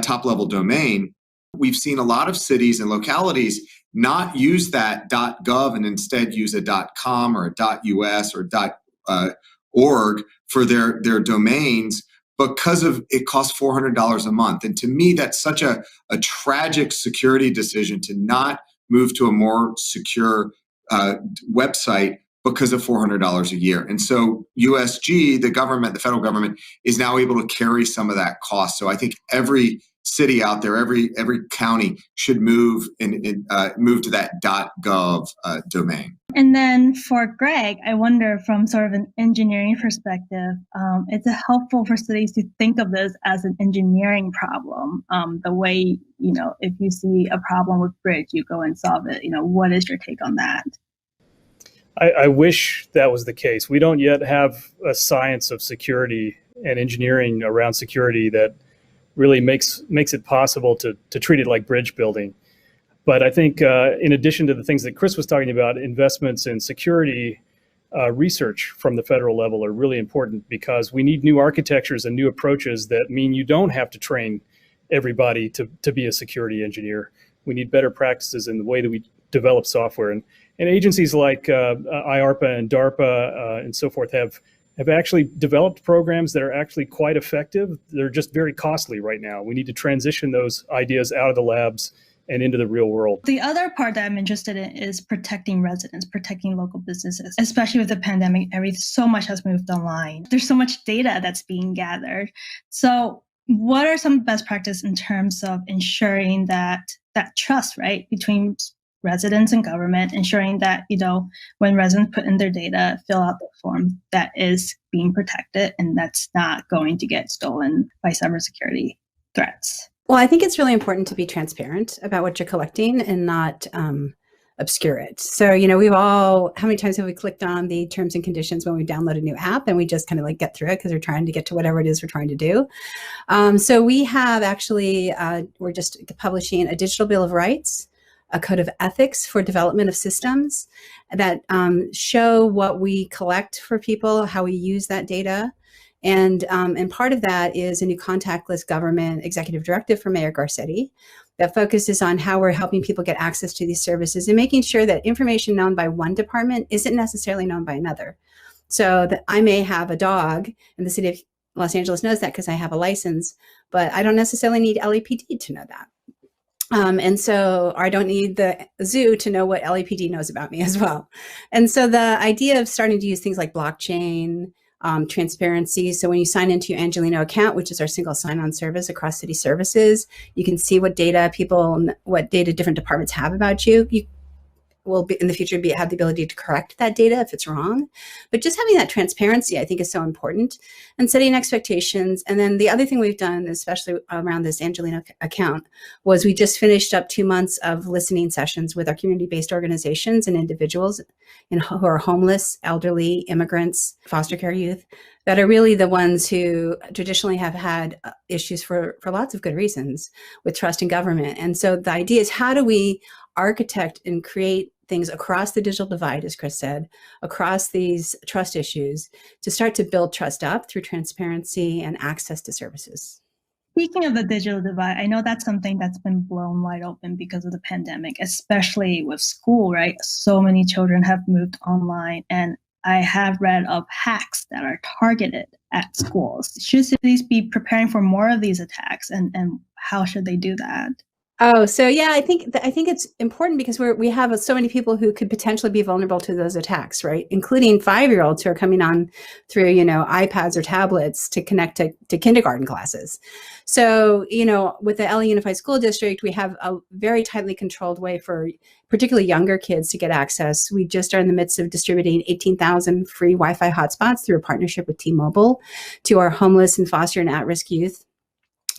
top-level domain. We've seen a lot of cities and localities not use that .gov and instead use a .com or a .us or .org for their domains because of it costs $400 a month. And to me, that's such a tragic security decision to not move to a more secure website because of $400 a year. And so USG, the federal government, is now able to carry some of that cost. So I think every city out there, every county should move move to that .gov domain. And then for Greg, I wonder from sort of an engineering perspective, it's helpful for cities to think of this as an engineering problem. The way, if you see a problem with bridge, you go and solve it. What is your take on that? I wish that was the case. We don't yet have a science of security and engineering around security that really makes it possible to treat it like bridge building. But I think in addition to the things that Chris was talking about, investments in security research from the federal level are really important because we need new architectures and new approaches that mean you don't have to train everybody to be a security engineer. We need better practices in the way that we develop software. And agencies like IARPA and DARPA and so forth have actually developed programs that are actually quite effective. They're just very costly right now. We need to transition those ideas out of the labs and into the real world. The other part that I'm interested in is protecting residents, protecting local businesses, especially with the pandemic. So much has moved online. There's so much data that's being gathered. So what are some best practices in terms of ensuring that trust, right, between residents and government, ensuring that, when residents put in their data, fill out the form, that is being protected and that's not going to get stolen by cybersecurity threats? Well, I think it's really important to be transparent about what you're collecting and not obscure it. So, how many times have we clicked on the terms and conditions when we download a new app and we just kind of get through it because we're trying to get to whatever it is we're trying to do. So we have actually, we're just publishing a digital bill of rights, a code of ethics for development of systems that show what we collect for people, how we use that data. And part of that is a new contactless government executive directive for Mayor Garcetti that focuses on how we're helping people get access to these services and making sure that information known by one department isn't necessarily known by another. So that I may have a dog, and the city of Los Angeles knows that because I have a license, but I don't necessarily need LAPD to know that. And so I don't need the zoo to know what LAPD knows about me as well. And so the idea of starting to use things like blockchain, transparency. So when you sign into your Angelino account, which is our single sign-on service across city services, you can see what data different departments have about you. You will be in the future have the ability to correct that data if it's wrong. But just having that transparency, I think, is so important, and setting expectations. And then the other thing we've done, especially around this Angelino account, was we just finished up 2 months of listening sessions with our community-based organizations and individuals who are homeless, elderly, immigrants, foster care youth, that are really the ones who traditionally have had issues for lots of good reasons with trust in government. And so the idea is, how do we architect and create things across the digital divide, as Chris said, across these trust issues, to start to build trust up through transparency and access to services. Speaking of the digital divide, I know that's something that's been blown wide open because of the pandemic, especially with school, right? So many children have moved online, and I have read of hacks that are targeted at schools. Should cities be preparing for more of these attacks, and how should they do that? Oh, so yeah, I think it's important because we have so many people who could potentially be vulnerable to those attacks, right? Including 5-year-olds who are coming on through, iPads or tablets to connect to kindergarten classes. So, with the LA Unified School District, we have a very tightly controlled way for particularly younger kids to get access. We just are in the midst of distributing 18,000 free Wi-Fi hotspots through a partnership with T-Mobile to our homeless and foster and at-risk youth.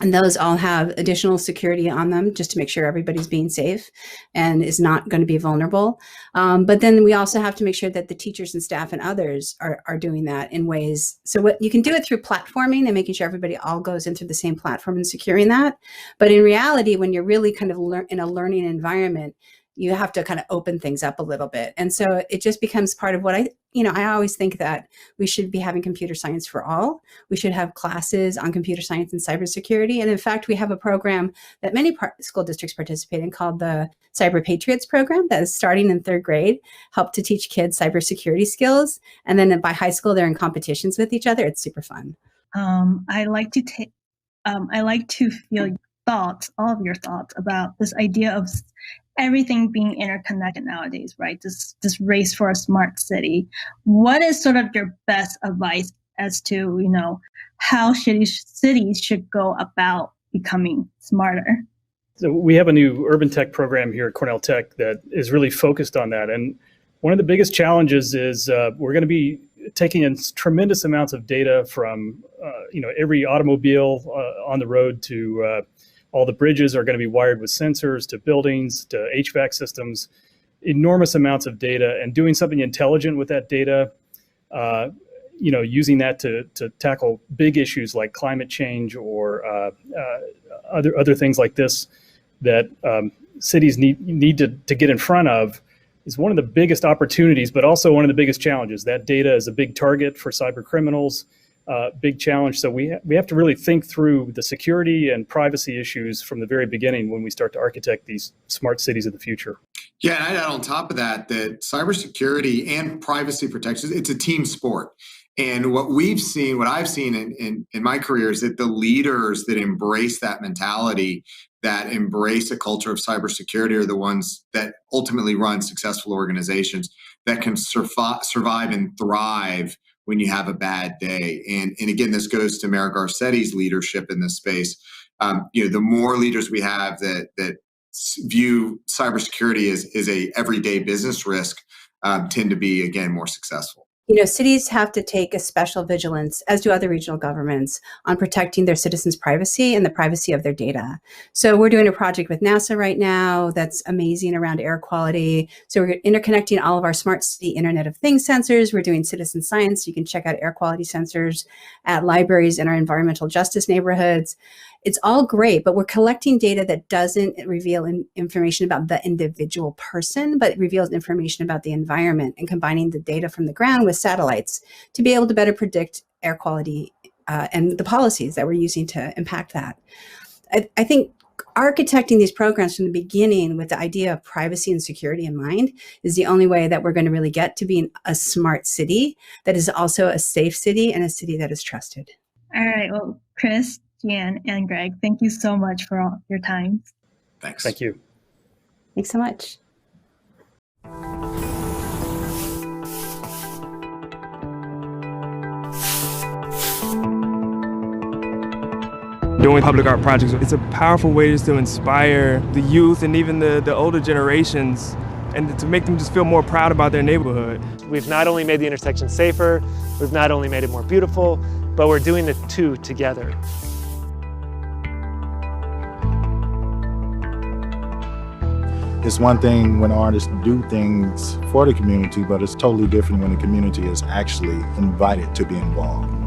And those all have additional security on them just to make sure everybody's being safe and is not going to be vulnerable. But then we also have to make sure that the teachers and staff and others are doing that in ways. So what you can do it through platforming and making sure everybody all goes into the same platform and securing that. But in reality, when you're really kind of in a learning environment, you have to kind of open things up a little bit. And so it just becomes part of what I always think that we should be having computer science for all. We should have classes on computer science and cybersecurity. And in fact, we have a program that many school districts participate in called the Cyber Patriots program that is starting in 3rd grade, help to teach kids cybersecurity skills. And then by high school, they're in competitions with each other. It's super fun. I like to feel all of your thoughts about this idea of everything being interconnected nowadays, right? This race for a smart city. What is sort of your best advice as to, how cities should go about becoming smarter? So we have a new urban tech program here at Cornell Tech that is really focused on that. And one of the biggest challenges is we're going to be taking in tremendous amounts of data from, every automobile on the road to all the bridges are going to be wired with sensors to buildings, to HVAC systems, enormous amounts of data, and doing something intelligent with that data, using that to tackle big issues like climate change or other things like this that cities need to get in front of is one of the biggest opportunities, but also one of the biggest challenges. That data is a big target for cyber criminals. Big challenge. So we have to really think through the security and privacy issues from the very beginning when we start to architect these smart cities of the future. Yeah, and I'd add on top of that cybersecurity and privacy protection, it's a team sport. And what I've seen in my career is that the leaders that embrace that mentality, that embrace a culture of cybersecurity are the ones that ultimately run successful organizations that can survive and thrive when you have a bad day. And again, this goes to Mayor Garcetti's leadership in this space. The more leaders we have that view cybersecurity as a everyday business risk tend to be, again, more successful. Cities have to take a special vigilance, as do other regional governments, on protecting their citizens' privacy and the privacy of their data. So we're doing a project with NASA right now that's amazing around air quality. So we're interconnecting all of our smart city Internet of Things sensors. We're doing citizen science. You can check out air quality sensors at libraries in our environmental justice neighborhoods. It's all great, but we're collecting data that doesn't reveal information about the individual person, but it reveals information about the environment, and combining the data from the ground with satellites to be able to better predict air quality and the policies that we're using to impact that. I think architecting these programs from the beginning with the idea of privacy and security in mind is the only way that we're going to really get to being a smart city that is also a safe city and a city that is trusted. All right. Well, Chris, Jan, and Greg, thank you so much for all your time. Thanks. Thank you. Thanks so much. Doing public art projects, it's a powerful way just to inspire the youth and even the older generations, and to make them just feel more proud about their neighborhood. We've not only made the intersection safer, we've not only made it more beautiful, but we're doing the two together. It's one thing when artists do things for the community, but it's totally different when the community is actually invited to be involved.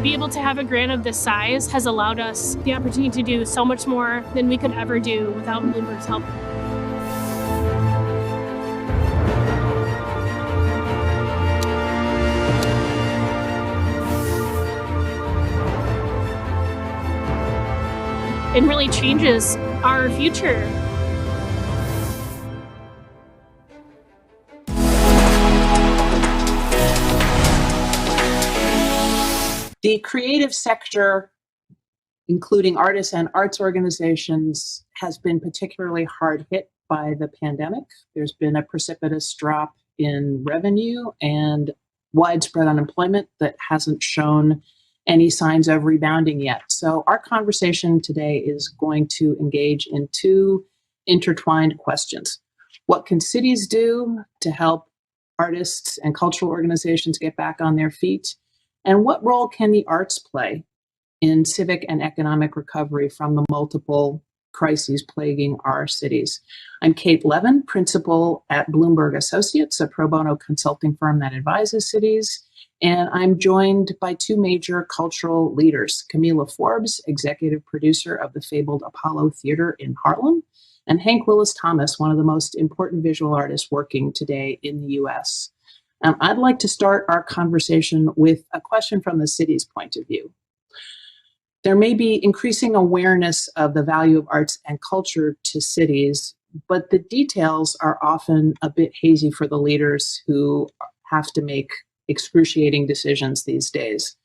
Be able to have a grant of this size has allowed us the opportunity to do so much more than we could ever do without Bloomberg's help. and really changes our future. The creative sector, including artists and arts organizations, has been particularly hard hit by the pandemic. There's been a precipitous drop in revenue and widespread unemployment that hasn't shown any signs of rebounding yet. So our conversation today is going to engage in two intertwined questions. What can cities do to help artists and cultural organizations get back on their feet? And what role can the arts play in civic and economic recovery from the multiple crises plaguing our cities? I'm Kate Levin, principal at Bloomberg Associates, a pro bono consulting firm that advises cities. And I'm joined by two major cultural leaders, Camila Forbes, executive producer of the fabled Apollo Theater in Harlem, and Hank Willis Thomas, one of the most important visual artists working today in the US. I'd like to start our conversation with a question from the city's point of view. There may be increasing awareness of the value of arts and culture to cities, but the details are often a bit hazy for the leaders who have to make excruciating decisions these days.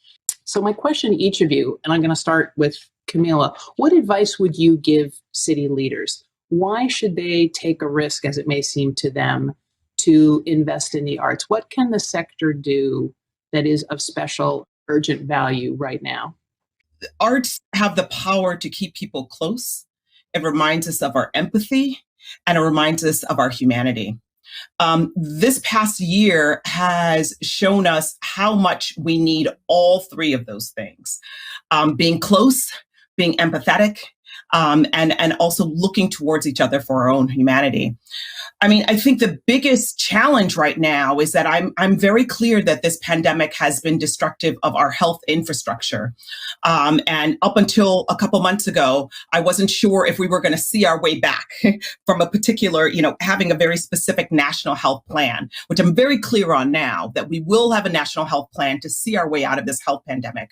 So my question to each of you, and I'm going to start with Camila, what advice would you give city leaders? Why should they take a risk, as it may seem to them, to invest in the arts? What can the sector do that is of special urgent value right now? Arts have the power to keep people close. It reminds us of our empathy, and it reminds us of our humanity. This past year has shown us how much we need all three of those things. Being close, being empathetic, and also looking towards each other for our own humanity. I mean, I think the biggest challenge right now is that I'm very clear that this pandemic has been destructive of our health infrastructure. And up until a couple months ago, I wasn't sure if we were going to see our way back from a particular, having a very specific national health plan, which I'm very clear on now, that we will have a national health plan to see our way out of this health pandemic.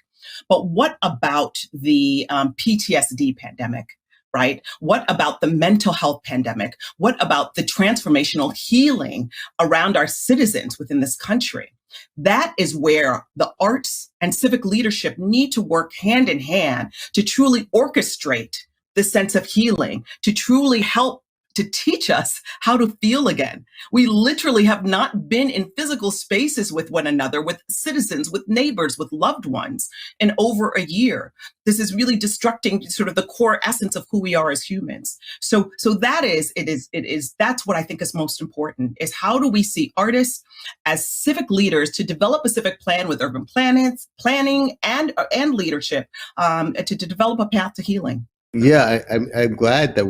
But what about the PTSD pandemic? Right? What about the mental health pandemic? What about the transformational healing around our citizens within this country? That is where the arts and civic leadership need to work hand in hand to truly orchestrate the sense of healing, to truly help to teach us how to feel again. We literally have not been in physical spaces with one another, with citizens, with neighbors, with loved ones in over a year. This is really destructing sort of the core essence of who we are as humans. So that's what I think is most important, is how do we see artists as civic leaders to develop a civic plan with urban planning and leadership to develop a path to healing. Yeah, I'm glad that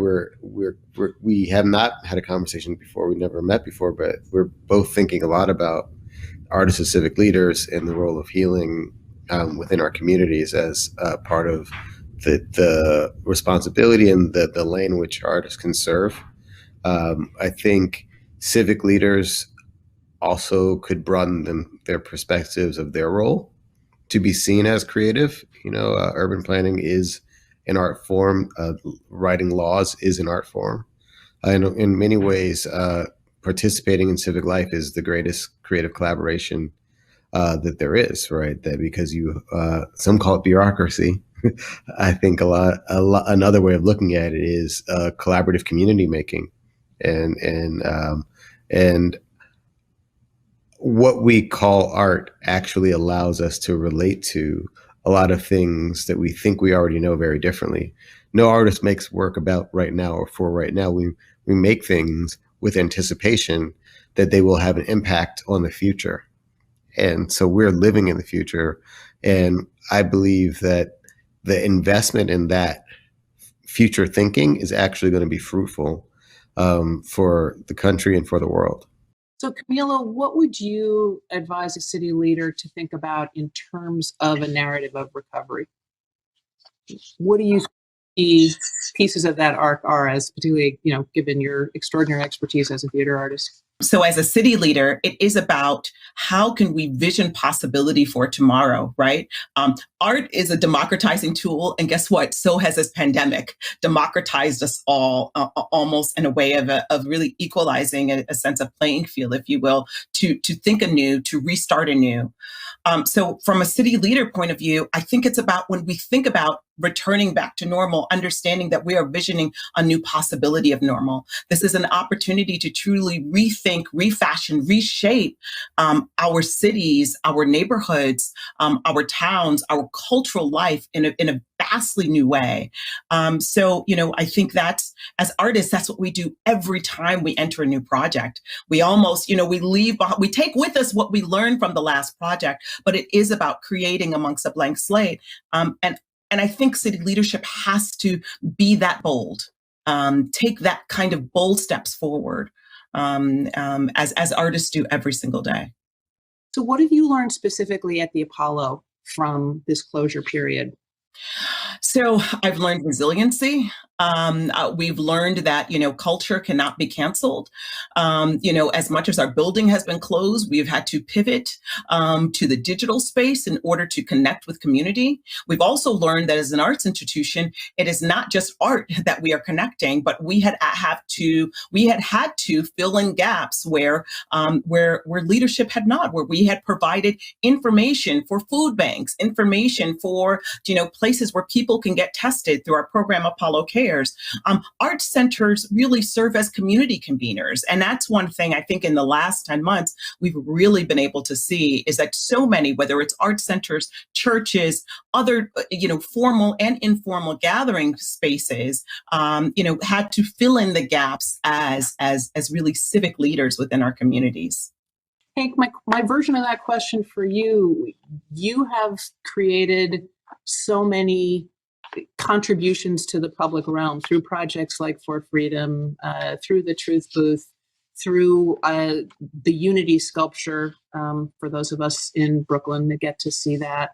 we have not had a conversation before. We never met before, but we're both thinking a lot about artists as civic leaders and the role of healing within our communities as part of the responsibility and the lane in which artists can serve. I think civic leaders also could broaden their perspectives of their role to be seen as creative. Urban planning is an art form. Writing laws is an art form. And in many ways, participating in civic life is the greatest creative collaboration that there is, right? That because some call it bureaucracy. I think another way of looking at it is collaborative community making, and what we call art actually allows us to relate to a lot of things that we think we already know very differently. No artist makes work about right now or for right now. We make things with anticipation that they will have an impact on the future. And so we're living in the future. And I believe that the investment in that future thinking is actually going to be fruitful for the country and for the world. So Camila, what would you advise a city leader to think about in terms of a narrative of recovery? What do you see pieces of that arc are, as particularly, given your extraordinary expertise as a theater artist? So as a city leader, it is about how can we vision possibility for tomorrow, right? Art is a democratizing tool. And guess what? So has this pandemic democratized us all almost in a way of really equalizing a sense of playing field, if you will, to think anew, to restart anew. So from a city leader point of view, I think it's about when we think about returning back to normal, understanding that we are visioning a new possibility of normal. This is an opportunity to truly rethink, refashion, reshape our cities, our neighborhoods, our towns, our cultural life in a vastly new way. So, I think that's, as artists, that's what we do every time we enter a new project. We almost, we take with us what we learned from the last project, but it is about creating amongst a blank slate. And I think city leadership has to be that bold, take that kind of bold steps forward, as artists do every single day. So what have you learned specifically at the Apollo from this closure period? So I've learned resiliency. We've learned that, culture cannot be canceled. As much as our building has been closed, we've had to pivot to the digital space in order to connect with community. We've also learned that as an arts institution, it is not just art that we are connecting, but we had had to fill in gaps where leadership had not, where we had provided information for food banks, information for, places where people can get tested through our program Apollo Cares. Art centers really serve as community conveners. And that's one thing I think in the last 10 months, we've really been able to see is that so many, whether it's art centers, churches, other, formal and informal gathering spaces, had to fill in the gaps as really civic leaders within our communities. Hank, my version of that question for you, you have created so many contributions to the public realm through projects like For Freedom, through the Truth Booth, through the Unity sculpture, for those of us in Brooklyn that get to see that,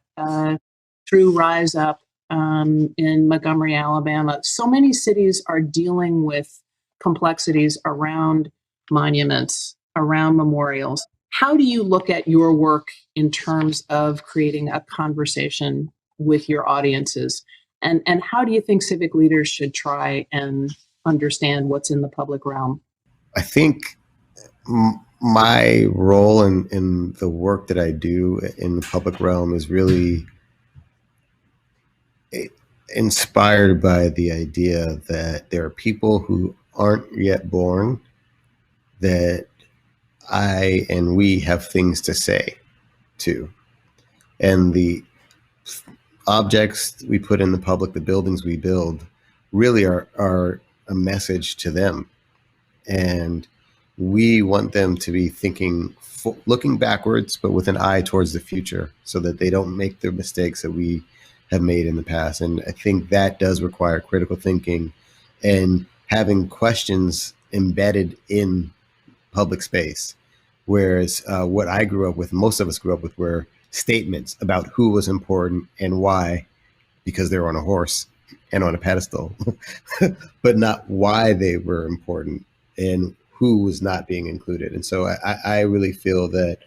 through Rise Up in Montgomery, Alabama. So many cities are dealing with complexities around monuments, around memorials. How do you look at your work in terms of creating a conversation with your audiences? And how do you think civic leaders should try and understand what's in the public realm? I think my role in the work that I do in the public realm is really inspired by the idea that there are people who aren't yet born that I and we have things to say to. And the objects we put in the public, the buildings we build, really are a message to them. And we want them to be looking backwards, but with an eye towards the future so that they don't make the mistakes that we have made in the past. And I think that does require critical thinking and having questions embedded in public space. Whereas what I grew up with, most of us grew up with, were statements about who was important and why, because they were on a horse and on a pedestal, but not why they were important and who was not being included. And so I really feel that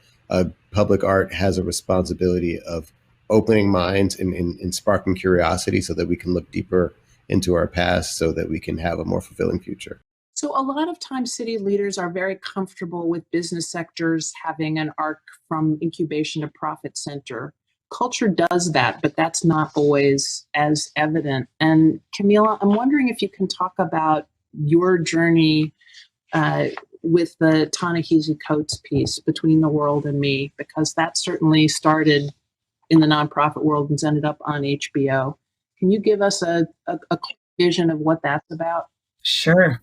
public art has a responsibility of opening minds and sparking curiosity so that we can look deeper into our past so that we can have a more fulfilling future. So a lot of times city leaders are very comfortable with business sectors having an arc from incubation to profit center. Culture does that, but that's not always as evident. And Camila, I'm wondering if you can talk about your journey with the Ta-Nehisi Coates piece, Between the World and Me, because that certainly started in the nonprofit world and ended up on HBO. Can you give us a vision of what that's about? Sure.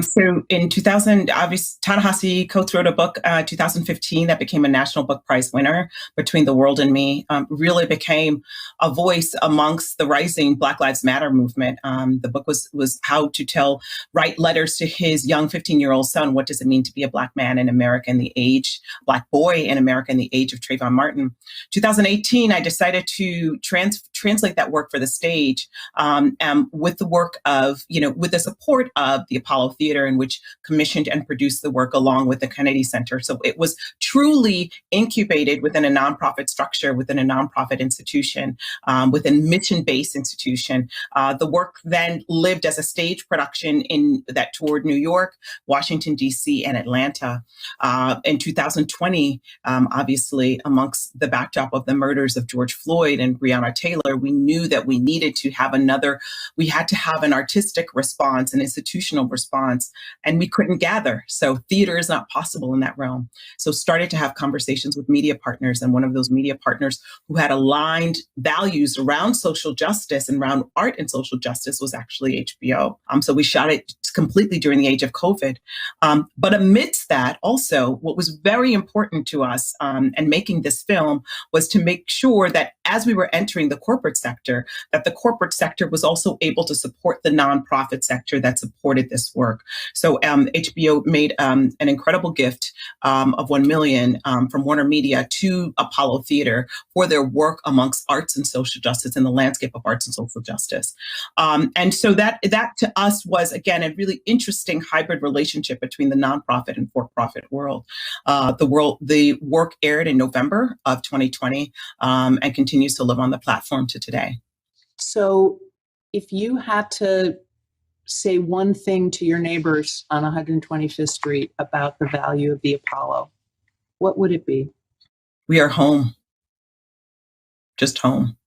So in 2000, obviously, Ta-Nehisi Coates wrote a book, 2015, that became a National Book Prize winner, Between the World and Me, really became a voice amongst the rising Black Lives Matter movement. The book was how to write letters to his young 15-year-old son. What does it mean to be a Black man in America in the age, Black boy in America in the age of Trayvon Martin? 2018, I decided to translate that work for the stage with the work of, with the support of the Apollo Apollo Theater, and which commissioned and produced the work along with the Kennedy Center. So it was truly incubated within a nonprofit structure, within a nonprofit institution, within mission-based institution. The work then lived as a stage production that toured New York, Washington, D.C., and Atlanta. In 2020, obviously, amongst the backdrop of the murders of George Floyd and Breonna Taylor, we knew that we needed to have we had to have an artistic response, an institutional response, and we couldn't gather. So theater is not possible in that realm. So started to have conversations with media partners, and one of those media partners who had aligned values around social justice and around art and social justice was actually HBO. So we shot it completely during the age of COVID. But amidst that, also, what was very important to us and making this film was to make sure that as we were entering the corporate sector, that the corporate sector was also able to support the nonprofit sector that supported this work. So HBO made an incredible gift of $1 million from Warner Media to Apollo Theater for their work amongst arts and social justice in the landscape of arts and social justice. And so that to us was, again, a really interesting hybrid relationship between the nonprofit and for-profit world. The work aired in November of 2020 and continues to live on the platform to today. So if you had to say one thing to your neighbors on 125th Street about the value of the Apollo, what would it be? We are home. Just home.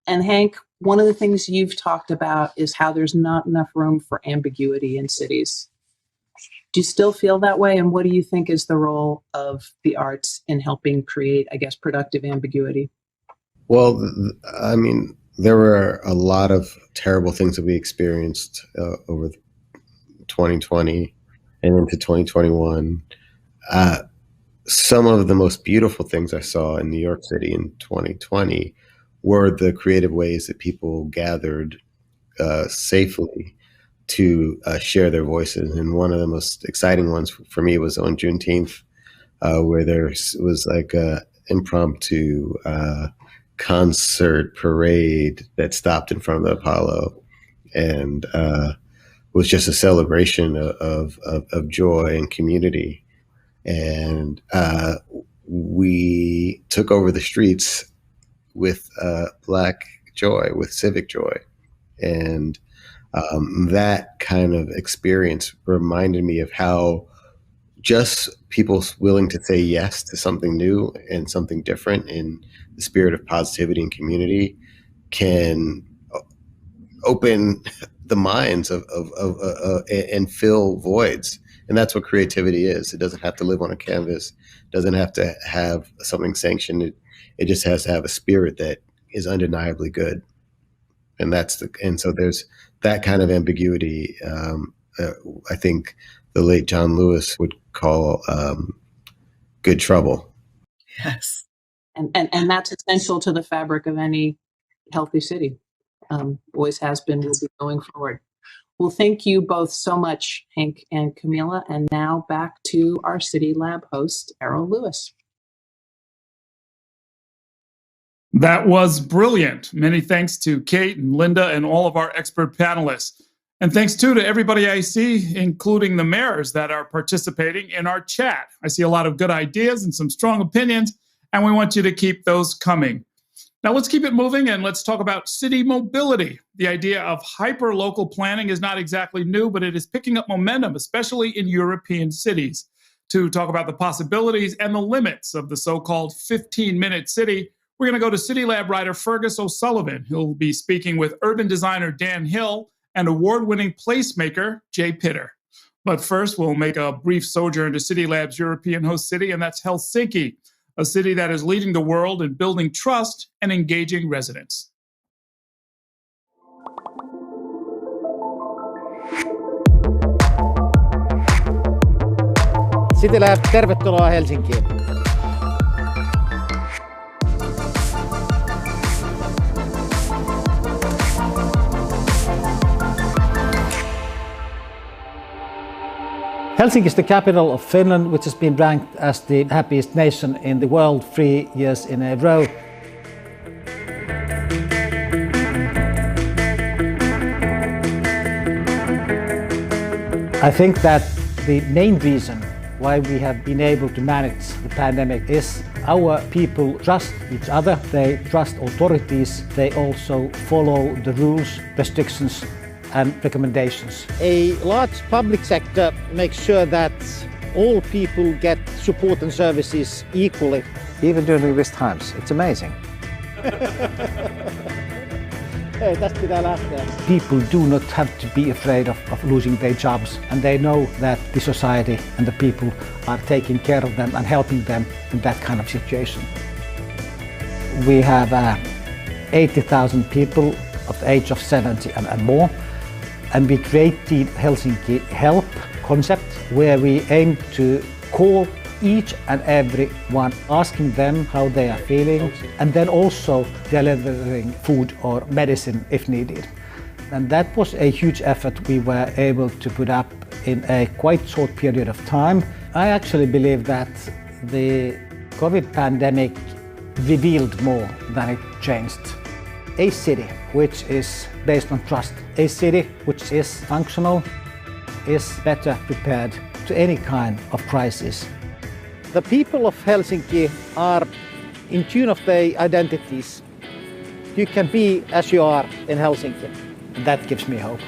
And Hank, one of the things you've talked about is how there's not enough room for ambiguity in cities. Do you still feel that way? And what do you think is the role of the arts in helping create, I guess, productive ambiguity? Well, I mean, there were a lot of terrible things that we experienced over 2020 and into 2021. Some of the most beautiful things I saw in New York City in 2020 were the creative ways that people gathered safely to share their voices. And one of the most exciting ones for me was on Juneteenth, where there was like a impromptu concert parade that stopped in front of the Apollo and was just a celebration of joy and community. And we took over the streets with Black joy, with civic joy. And that kind of experience reminded me of how just people willing to say yes to something new and something different in the spirit of positivity and community can open the minds of and fill voids. And that's what creativity is. It doesn't have to live on a canvas. It doesn't have to have something sanctioned. It just has to have a spirit that is undeniably good. And so there's that kind of ambiguity. I think the late John Lewis would call good trouble. Yes. And that's essential to the fabric of any healthy city. Always has been, will be going forward. Well, thank you both so much, Hank and Camila. And now back to our CityLab host, Errol Lewis. That was brilliant. Many thanks to Kate and Linda and all of our expert panelists. And thanks too to everybody I see, including the mayors that are participating in our chat. I see a lot of good ideas and some strong opinions, and we want you to keep those coming. Now let's keep it moving and let's talk about city mobility. The idea of hyper-local planning is not exactly new, but it is picking up momentum, especially in European cities. To talk about the possibilities and the limits of the so-called 15-minute city, we're going to go to CityLab writer Fergus O'Sullivan, who'll be speaking with urban designer Dan Hill and award-winning placemaker Jay Pitter. But first, we'll make a brief sojourn to CityLab's European host city, and that's Helsinki, a city that is leading the world in building trust and engaging residents. CityLab, tervetuloa Helsinkiin. Helsinki is the capital of Finland, which has been ranked as the happiest nation in the world 3 years in a row. I think that the main reason why we have been able to manage the pandemic is our people trust each other, they trust authorities, they also follow the rules, restrictions and recommendations. A large public sector makes sure that all people get support and services equally. Even during these times, it's amazing. People do not have to be afraid of losing their jobs, and they know that the society and the people are taking care of them and helping them in that kind of situation. We have 80,000 people of the age of 70 and more, and we created Helsinki Help concept where we aim to call each and every one, asking them how they are feeling, and then also delivering food or medicine if needed. And that was a huge effort we were able to put up in a quite short period of time. I actually believe that the COVID pandemic revealed more than it changed. A city which is based on trust, a city which is functional, is better prepared to any kind of crisis. The people of Helsinki are in tune of their identities. You can be as you are in Helsinki. That gives me hope.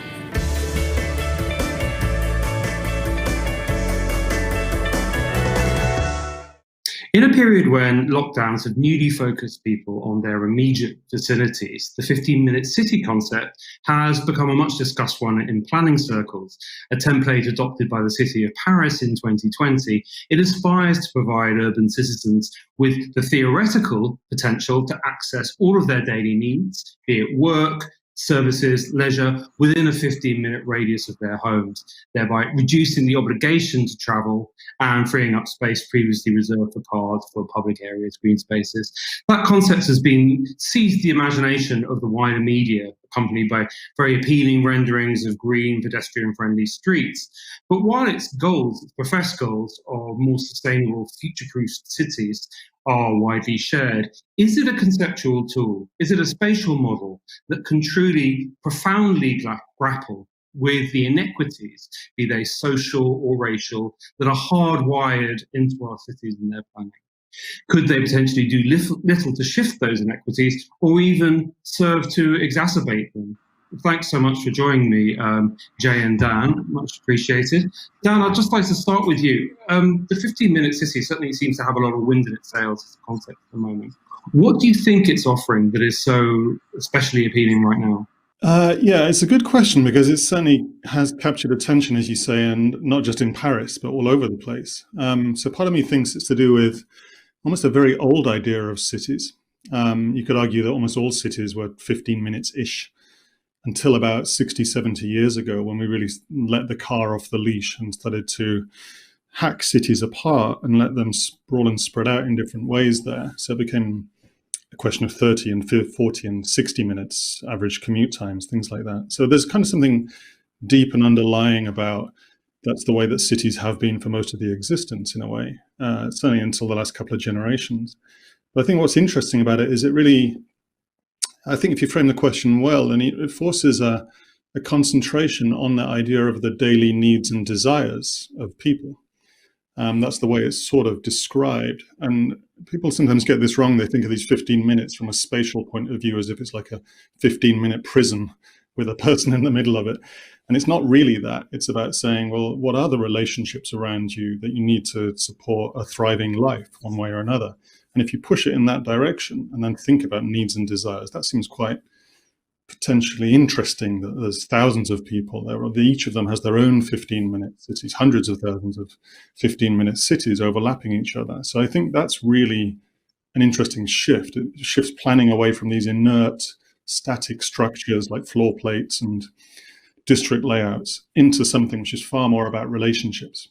In a period when lockdowns have newly focused people on their immediate vicinities, the 15-minute city concept has become a much discussed one in planning circles. A template adopted by the city of Paris in 2020, it aspires to provide urban citizens with the theoretical potential to access all of their daily needs, be it work, services, leisure, within a 15-minute radius of their homes, thereby reducing the obligation to travel and freeing up space previously reserved for cars, for public areas, green spaces. That concept has been seized the imagination of the wider media, accompanied by very appealing renderings of green, pedestrian-friendly streets. But while its goals, its professed goals of more sustainable, future-proof cities are widely shared, is it a conceptual tool? Is it a spatial model that can truly, profoundly grapple with the inequities, be they social or racial, that are hardwired into our cities and their planning? Could they potentially do little to shift those inequities, or even serve to exacerbate them? Thanks so much for joining me, Jay and Dan, much appreciated. Dan, I'd just like to start with you. The 15-minute city certainly seems to have a lot of wind in its sails as a concept at the moment. What do you think it's offering that is so especially appealing right now? Yeah, it's a good question, because it certainly has captured attention, as you say, and not just in Paris, but all over the place. So part of me thinks it's to do with almost a very old idea of cities. You could argue that almost all cities were 15 minutes-ish until about 60, 70 years ago, when we really let the car off the leash and started to hack cities apart and let them sprawl and spread out in different ways there. So it became a question of 30 and 40 and 60 minutes average commute times, things like that. So there's kind of something deep and underlying about that's the way that cities have been for most of the existence, in a way, certainly until the last couple of generations. But I think what's interesting about it is it really, I think if you frame the question well, then it forces a concentration on the idea of the daily needs and desires of people. That's the way it's sort of described. And people sometimes get this wrong. They think of these 15 minutes from a spatial point of view as if it's like a 15-minute prison with a person in the middle of it. And it's not really that. It's about saying, well, what are the relationships around you that you need to support a thriving life one way or another? And if you push it in that direction and then think about needs and desires, that seems quite potentially interesting, that there's thousands of people there. Each of them has their own 15-minute cities, hundreds of thousands of 15-minute cities overlapping each other. So I think that's really an interesting shift. It shifts planning away from these inert, static structures like floor plates and district layouts into something which is far more about relationships,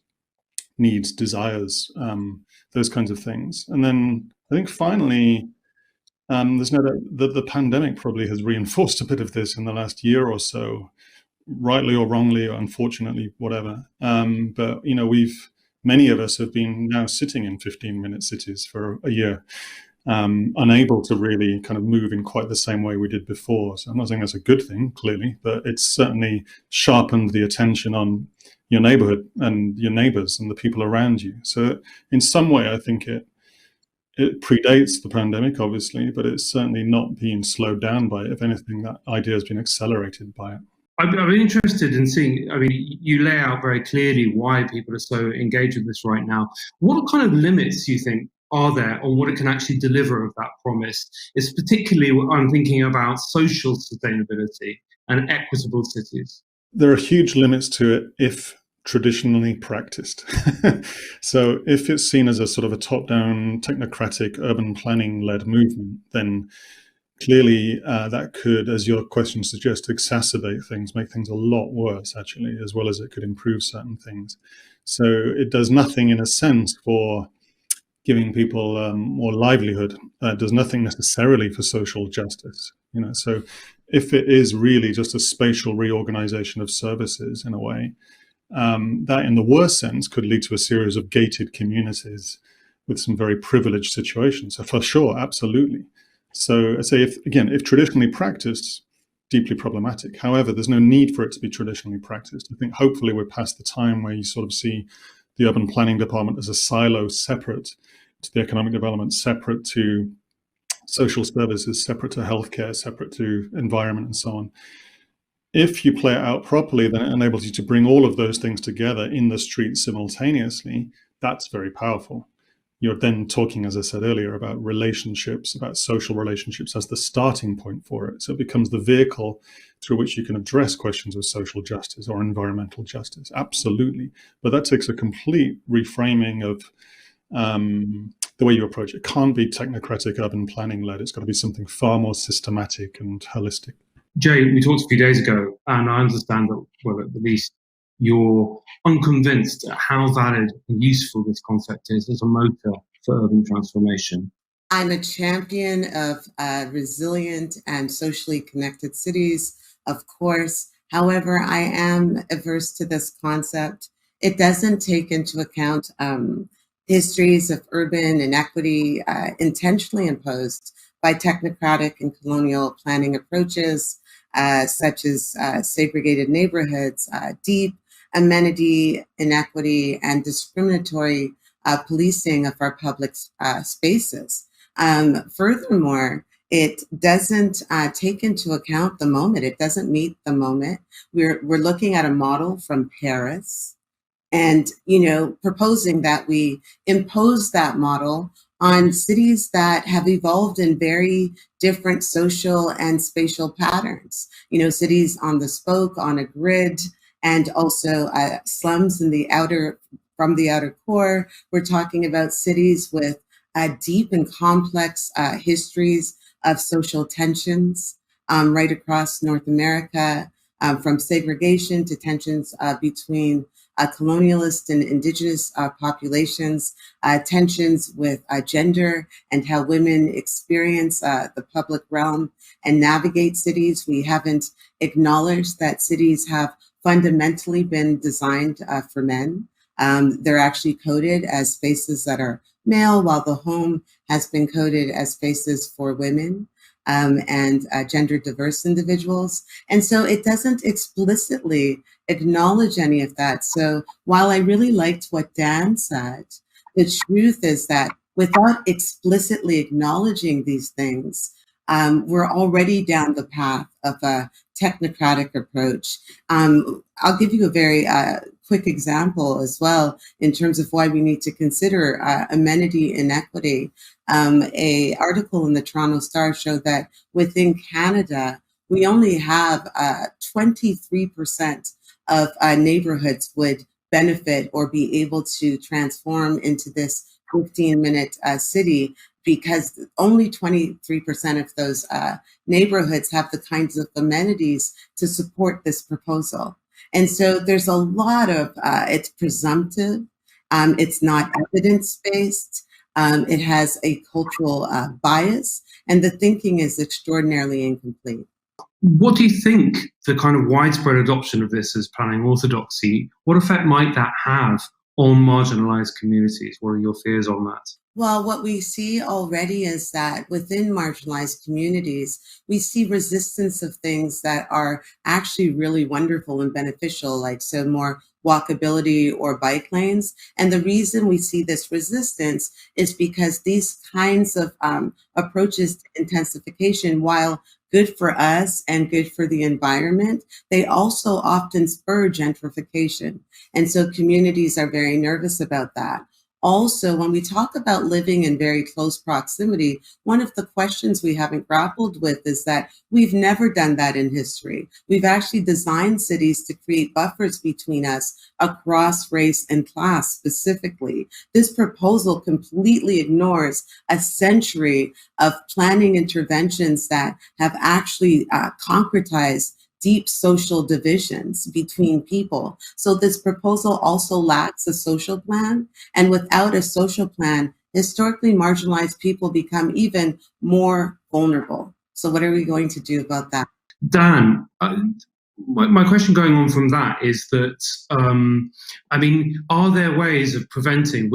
needs, desires, those kinds of things. And then I think finally, there's no doubt that the pandemic probably has reinforced a bit of this in the last year or so, rightly or wrongly, or unfortunately, whatever. But, you know, many of us have been now sitting in 15-minute cities for a year, unable to really kind of move in quite the same way we did before. So I'm not saying that's a good thing, clearly, but it's certainly sharpened the attention on, your neighborhood and your neighbors and the people around you. So in some way, I think it predates the pandemic, obviously, but it's certainly not being slowed down by it. If anything, that idea has been accelerated by it. I'm interested in seeing, I mean, you lay out very clearly why people are so engaged with this right now. What kind of limits do you think are there on what it can actually deliver of that promise? It's particularly what I'm thinking about social sustainability and equitable cities. There are huge limits to it if traditionally practiced. So if it's seen as a sort of a top-down, technocratic, urban planning-led movement, then clearly that could, as your question suggests, exacerbate things, make things a lot worse, actually, as well as it could improve certain things. So it does nothing, in a sense, for giving people more livelihood. It does nothing necessarily for social justice. So if it is really just a spatial reorganization of services in a way, that in the worst sense could lead to a series of gated communities with some very privileged situations. So for sure, absolutely. So I say, if traditionally practiced, deeply problematic. However, there's no need for it to be traditionally practiced. I think hopefully we're past the time where you sort of see the urban planning department as a silo separate to the economic development, separate to social services, separate to healthcare, separate to environment and so on. If you play it out properly, then it enables you to bring all of those things together in the street simultaneously. That's very powerful. You're then talking, as I said earlier, about relationships, about social relationships as the starting point for it. So it becomes the vehicle through which you can address questions of social justice or environmental justice. Absolutely. But that takes a complete reframing of the way you approach it. It can't be technocratic urban planning led. It's got to be something far more systematic and holistic. Jay, we talked a few days ago, and I understand that, well, at least you're unconvinced at how valid and useful this concept is as a motor for urban transformation. I'm a champion of resilient and socially connected cities, of course. However, I am averse to this concept. It doesn't take into account histories of urban inequity intentionally imposed by technocratic and colonial planning approaches, such as segregated neighborhoods, deep amenity inequity, and discriminatory policing of our public spaces. Furthermore, it doesn't take into account the moment. It doesn't meet the moment. We're looking at a model from Paris, and proposing that we impose that model on cities that have evolved in very different social and spatial patterns. Cities on the spoke, on a grid, and also slums in from the outer core. We're talking about cities with deep and complex histories of social tensions right across North America, from segregation to tensions between colonialist and indigenous populations, tensions with gender and how women experience the public realm and navigate cities. We haven't acknowledged that cities have fundamentally been designed for men. They're actually coded as spaces that are male, while the home has been coded as spaces for women and gender diverse individuals. And so it doesn't explicitly acknowledge any of that. So while I really liked what Dan said, the truth is that without explicitly acknowledging these things, we're already down the path of a technocratic approach. I'll give you a very quick example as well in terms of why we need to consider amenity inequity. A article in the Toronto Star showed that within Canada, we only have 23% of neighborhoods would benefit or be able to transform into this 15-minute city, because only 23% of those neighborhoods have the kinds of amenities to support this proposal. And so there's a lot of, it's presumptive, it's not evidence-based, it has a cultural bias, and the thinking is extraordinarily incomplete. What do you think the kind of widespread adoption of this as planning orthodoxy, what effect might that have on marginalized communities? What are your fears on that? Well, what we see already is that within marginalized communities, we see resistance of things that are actually really wonderful and beneficial, like so more walkability or bike lanes. And the reason we see this resistance is because these kinds of approaches to intensification, while good for us and good for the environment, they also often spur gentrification. And so communities are very nervous about that. Also, when we talk about living in very close proximity, one of the questions we haven't grappled with is that we've never done that in history. We've actually designed cities to create buffers between us across race and class specifically. This proposal completely ignores a century of planning interventions that have actually concretized deep social divisions between people. So this proposal also lacks a social plan. And without a social plan, historically marginalized people become even more vulnerable. So what are we going to do about that? Dan, my question going on from that is that, I mean, are there ways of preventing,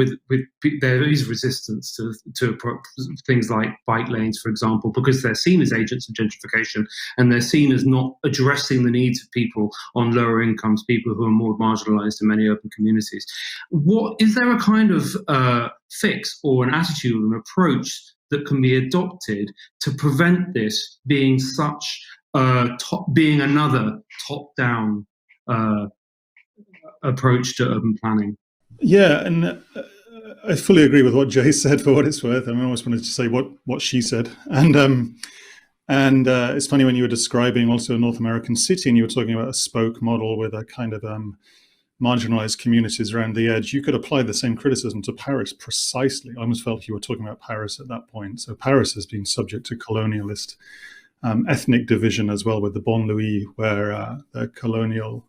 there is resistance to things like bike lanes, for example, because they're seen as agents of gentrification and they're seen as not addressing the needs of people on lower incomes, people who are more marginalized in many urban communities. Is there a kind of fix or an attitude or an approach that can be adopted to prevent this being being another top-down approach to urban planning? Yeah, and I fully agree with what Jay said, for what it's worth. I almost wanted to say what she said. And it's funny when you were describing also a North American city and you were talking about a spoke model with a kind of marginalized communities around the edge, you could apply the same criticism to Paris precisely. I almost felt you were talking about Paris at that point. So Paris has been subject to colonialist ethnic division as well with the Bon Louis, where the colonial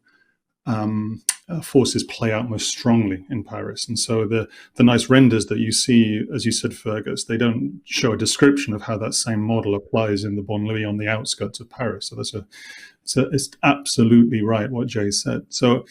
forces play out most strongly in Paris. And so the nice renders that you see, as you said, Fergus, they don't show a description of how that same model applies in the Bon Louis on the outskirts of Paris. So it's absolutely right what Jay said. So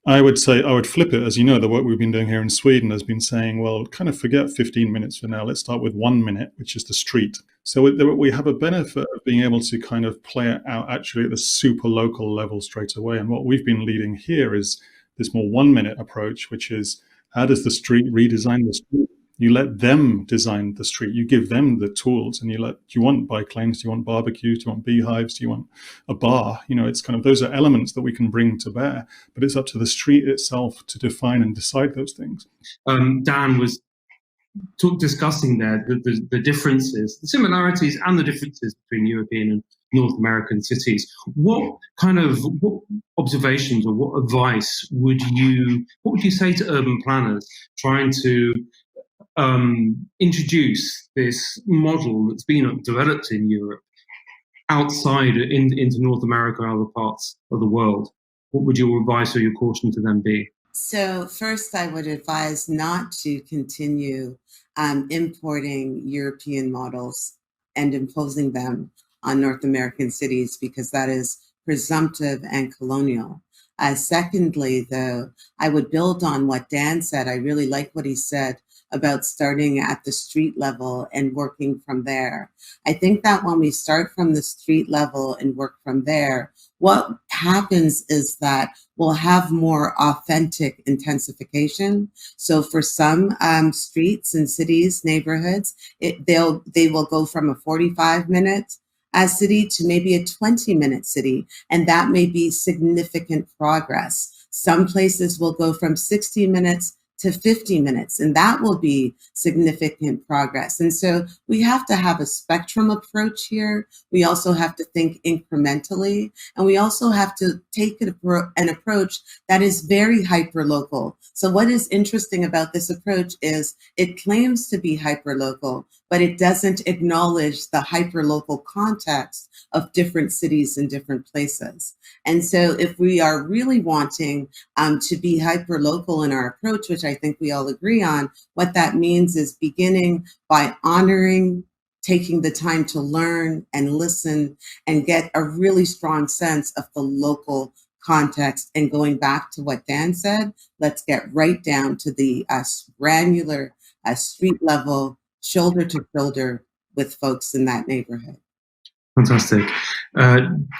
I would say, I would flip it. As you know, the work we've been doing here in Sweden has been saying, well, kind of forget 15 minutes for now. Let's start with 1 minute, which is the street. So we have a benefit of being able to kind of play it out actually at the super local level straight away. And what we've been leading here is this more 1 minute approach, which is how does the street redesign the street? You let them design the street. You give them the tools, and do you want bike lanes? Do you want barbecues? Do you want beehives? Do you want a bar? It's kind of, those are elements that we can bring to bear, but it's up to the street itself to define and decide those things. Dan was discussing there the differences, the similarities and the differences between European and North American cities. What observations or what advice would you say to urban planners trying to introduce this model that's been developed in Europe outside into North America and other parts of the world? What would your advice or your caution to them be? So first, I would advise not to continue importing European models and imposing them on North American cities, because that is presumptive and colonial. Secondly, though, I would build on what Dan said. I really like what he said about starting at the street level and working from there. I think that when we start from the street level and work from there, what happens is that we'll have more authentic intensification. So for some streets and cities, neighborhoods, they will go from a 45-minute city to maybe a 20-minute city, and that may be significant progress. Some places will go from 60 minutes to 50 minutes, and that will be significant progress. And so we have to have a spectrum approach here. We also have to think incrementally, and we also have to take an approach that is very hyperlocal. So what is interesting about this approach is it claims to be hyperlocal, but it doesn't acknowledge the hyperlocal context of different cities and different places. And so if we are really wanting to be hyperlocal in our approach, which I think we all agree on, what that means is beginning by honoring, taking the time to learn and listen and get a really strong sense of the local context. And going back to what Dan said, let's get right down to the granular street level, shoulder to shoulder with folks in that neighborhood. Fantastic.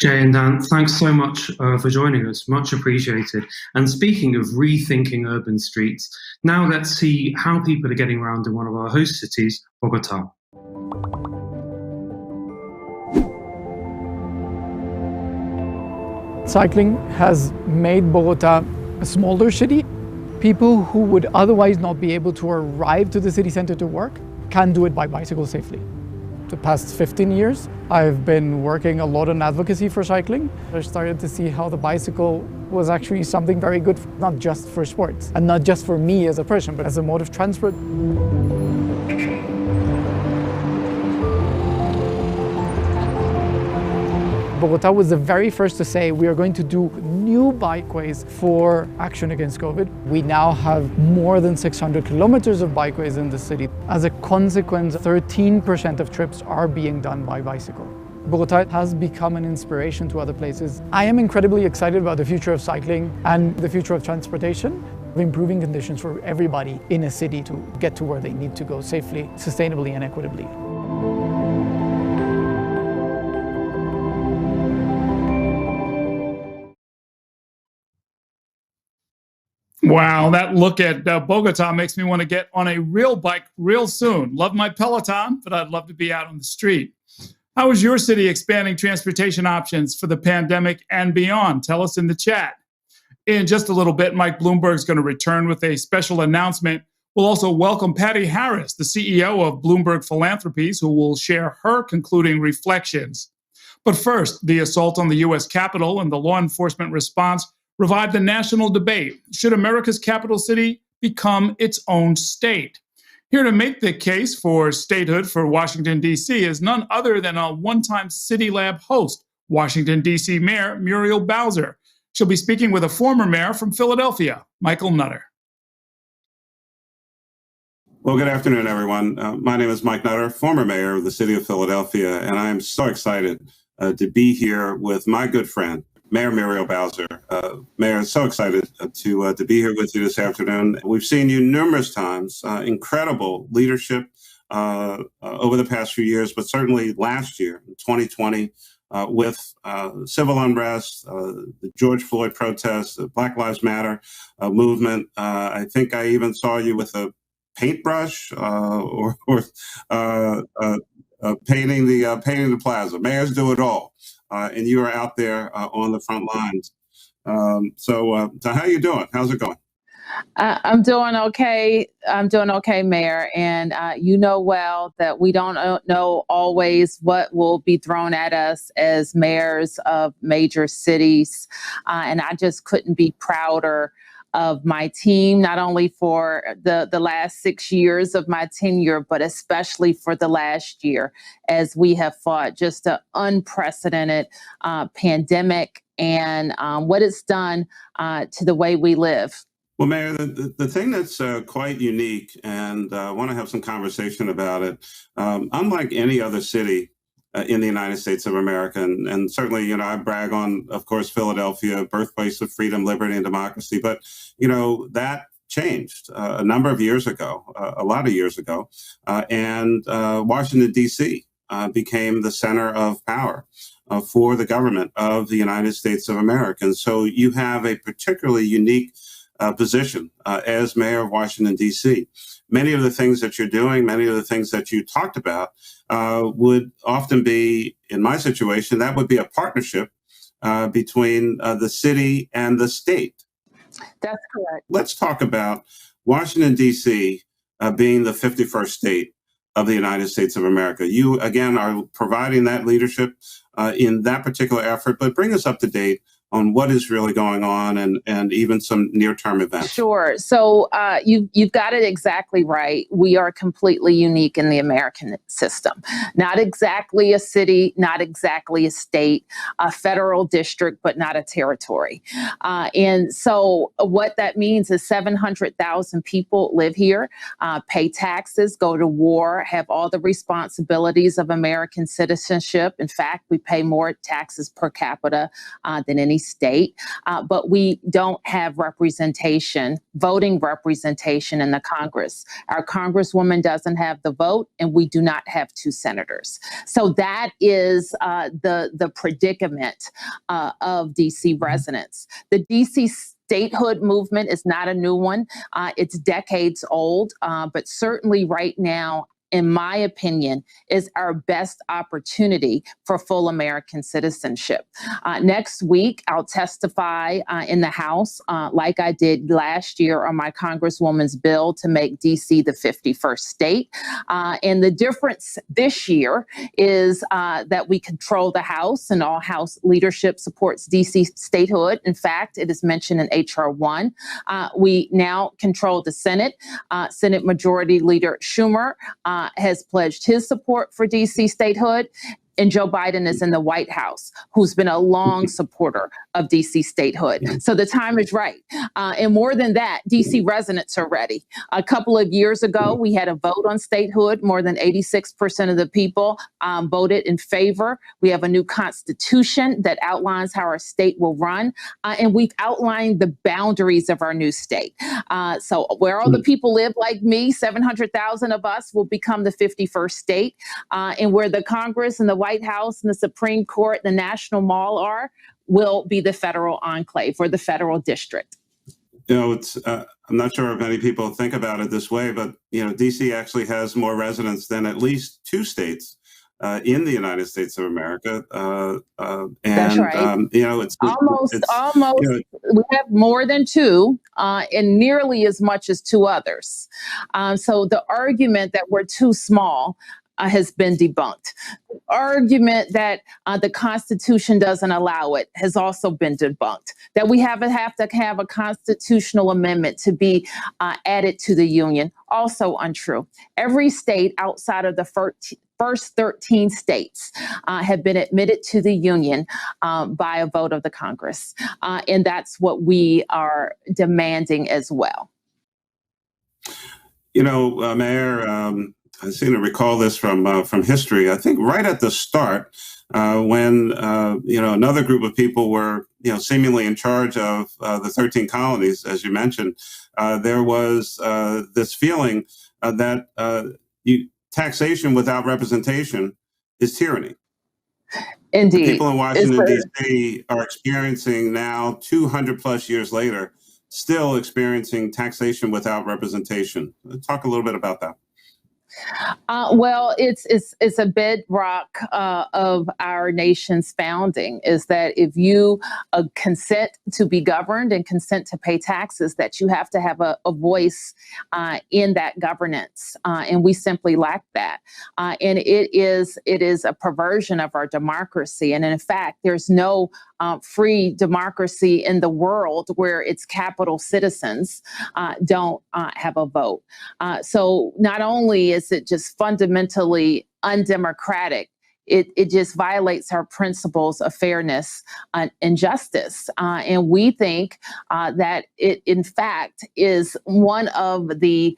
Jay and Dan, thanks so much for joining us. Much appreciated. And speaking of rethinking urban streets, now let's see how people are getting around in one of our host cities, Bogota. Cycling has made Bogota a smaller city. People who would otherwise not be able to arrive to the city center to work can do it by bicycle safely. The past 15 years, I've been working a lot on advocacy for cycling. I started to see how the bicycle was actually something very good, not just for sports, and not just for me as a person, but as a mode of transport. Bogota was the very first to say we are going to do new bikeways for action against COVID. We now have more than 600 kilometers of bikeways in the city. As a consequence, 13% of trips are being done by bicycle. Bogota has become an inspiration to other places. I am incredibly excited about the future of cycling and the future of transportation, improving conditions for everybody in a city to get to where they need to go safely, sustainably, and equitably. Wow, that look at Bogota makes me want to get on a real bike real soon. Love my Peloton, but I'd love to be out on the street. How is your city expanding transportation options for the pandemic and beyond? Tell us in the chat. In just a little bit, Mike Bloomberg is going to return with a special announcement. We'll also welcome Patty Harris, the CEO of Bloomberg Philanthropies, who will share her concluding reflections. But first, the assault on the U.S. Capitol and the law enforcement response revived the national debate. Should America's capital city become its own state? Here to make the case for statehood for Washington, D.C. is none other than a one-time CityLab host, Washington, D.C. Mayor Muriel Bowser. She'll be speaking with a former mayor from Philadelphia, Michael Nutter. Well, good afternoon, everyone. My name is Mike Nutter, former mayor of the city of Philadelphia, and I am so excited to be here with my good friend, Mayor Muriel Bowser. Mayor, so excited to be here with you this afternoon. We've seen you numerous times, incredible leadership over the past few years, but certainly last year, 2020, with civil unrest, the George Floyd protests, the Black Lives Matter movement. I think I even saw you with a paintbrush or painting the plaza. Mayors do it all. And you are out there on the front lines. So how are you doing? How's it going? I'm doing okay. Mayor. And you know well that we don't know always what will be thrown at us as mayors of major cities. And I just couldn't be prouder of my team, not only for the last 6 years of my tenure, but especially for the last year, as we have fought just an unprecedented pandemic and what it's done to the way we live. Well, Mayor, the thing that's quite unique, and I want to have some conversation about it, unlike any other city in the United States of America, and certainly, you know, I brag on, of course, Philadelphia, birthplace of freedom, liberty, and democracy, but, you know, that changed a number of years ago, a lot of years ago, and Washington, D.C. Became the center of power for the government of the United States of America. And so you have a particularly unique position as mayor of Washington, D.C. Many of the things that you're doing, many of the things that you talked about would often be, in my situation, that would be a partnership between the city and the state. That's correct. Let's talk about Washington, D.C. Being the 51st state of the United States of America. You, again, are providing that leadership in that particular effort, but bring us up to date on what is really going on and even some near-term events. Sure. So you've got it exactly right. We are completely unique in the American system. Not exactly a city, not exactly a state, a federal district, but not a territory. And so what that means is 700,000 people live here, pay taxes, go to war, have all the responsibilities of American citizenship. In fact, we pay more taxes per capita than any state, but we don't have representation, voting representation in the Congress. Our Congresswoman doesn't have the vote, and we do not have 2 senators. So that is the predicament of DC residents. The DC statehood movement is not a new one. It's decades old, but certainly right now, in my opinion, is our best opportunity for full American citizenship. Next week, I'll testify in the House, like I did last year on my Congresswoman's bill to make DC the 51st state. And the difference this year is that we control the House, and all House leadership supports DC statehood. In fact, it is mentioned in H.R. 1. We now control the Senate. Senate Majority Leader Schumer has pledged his support for DC statehood. And Joe Biden is in the White House, who's been a long supporter of DC statehood. So the time is right. And more than that, DC residents are ready. A couple of years ago, we had a vote on statehood. More than 86% of the people voted in favor. We have a new constitution that outlines how our state will run. And we've outlined the boundaries of our new state. So where all the people live like me, 700,000 of us will become the 51st state. And where the Congress and the White House and the Supreme Court, the National Mall are, will be the federal enclave or the federal district. You know, it's I'm not sure if many people think about it this way, but you know, DC actually has more residents than at least 2 states in the United States of America. And that's right. you know, it's almost. You know, we have more than 2, and nearly as much as 2 others. So the argument that we're too small has been debunked. The argument that the Constitution doesn't allow it has also been debunked. That we have to have a constitutional amendment to be added to the Union, also untrue. Every state outside of the first 13 states have been admitted to the Union by a vote of the Congress. And that's what we are demanding as well. You know, Mayor, I seem to recall this from history. I think right at the start, when you know, another group of people were, you know, seemingly in charge of the 13 colonies, as you mentioned, there was this feeling that taxation without representation is tyranny. Indeed, the people in Washington D.C. are experiencing now, 200 plus years later, still experiencing taxation without representation. Talk a little bit about that. Well, it's a bedrock of our nation's founding, is that if you consent to be governed and consent to pay taxes, that you have to have a voice in that governance, and we simply lack that. And it is a perversion of our democracy. And in fact, there's no free democracy in the world where its capital citizens don't have a vote. So not only is it just fundamentally undemocratic, it just violates our principles of fairness and justice. And we think that it, in fact, is one of the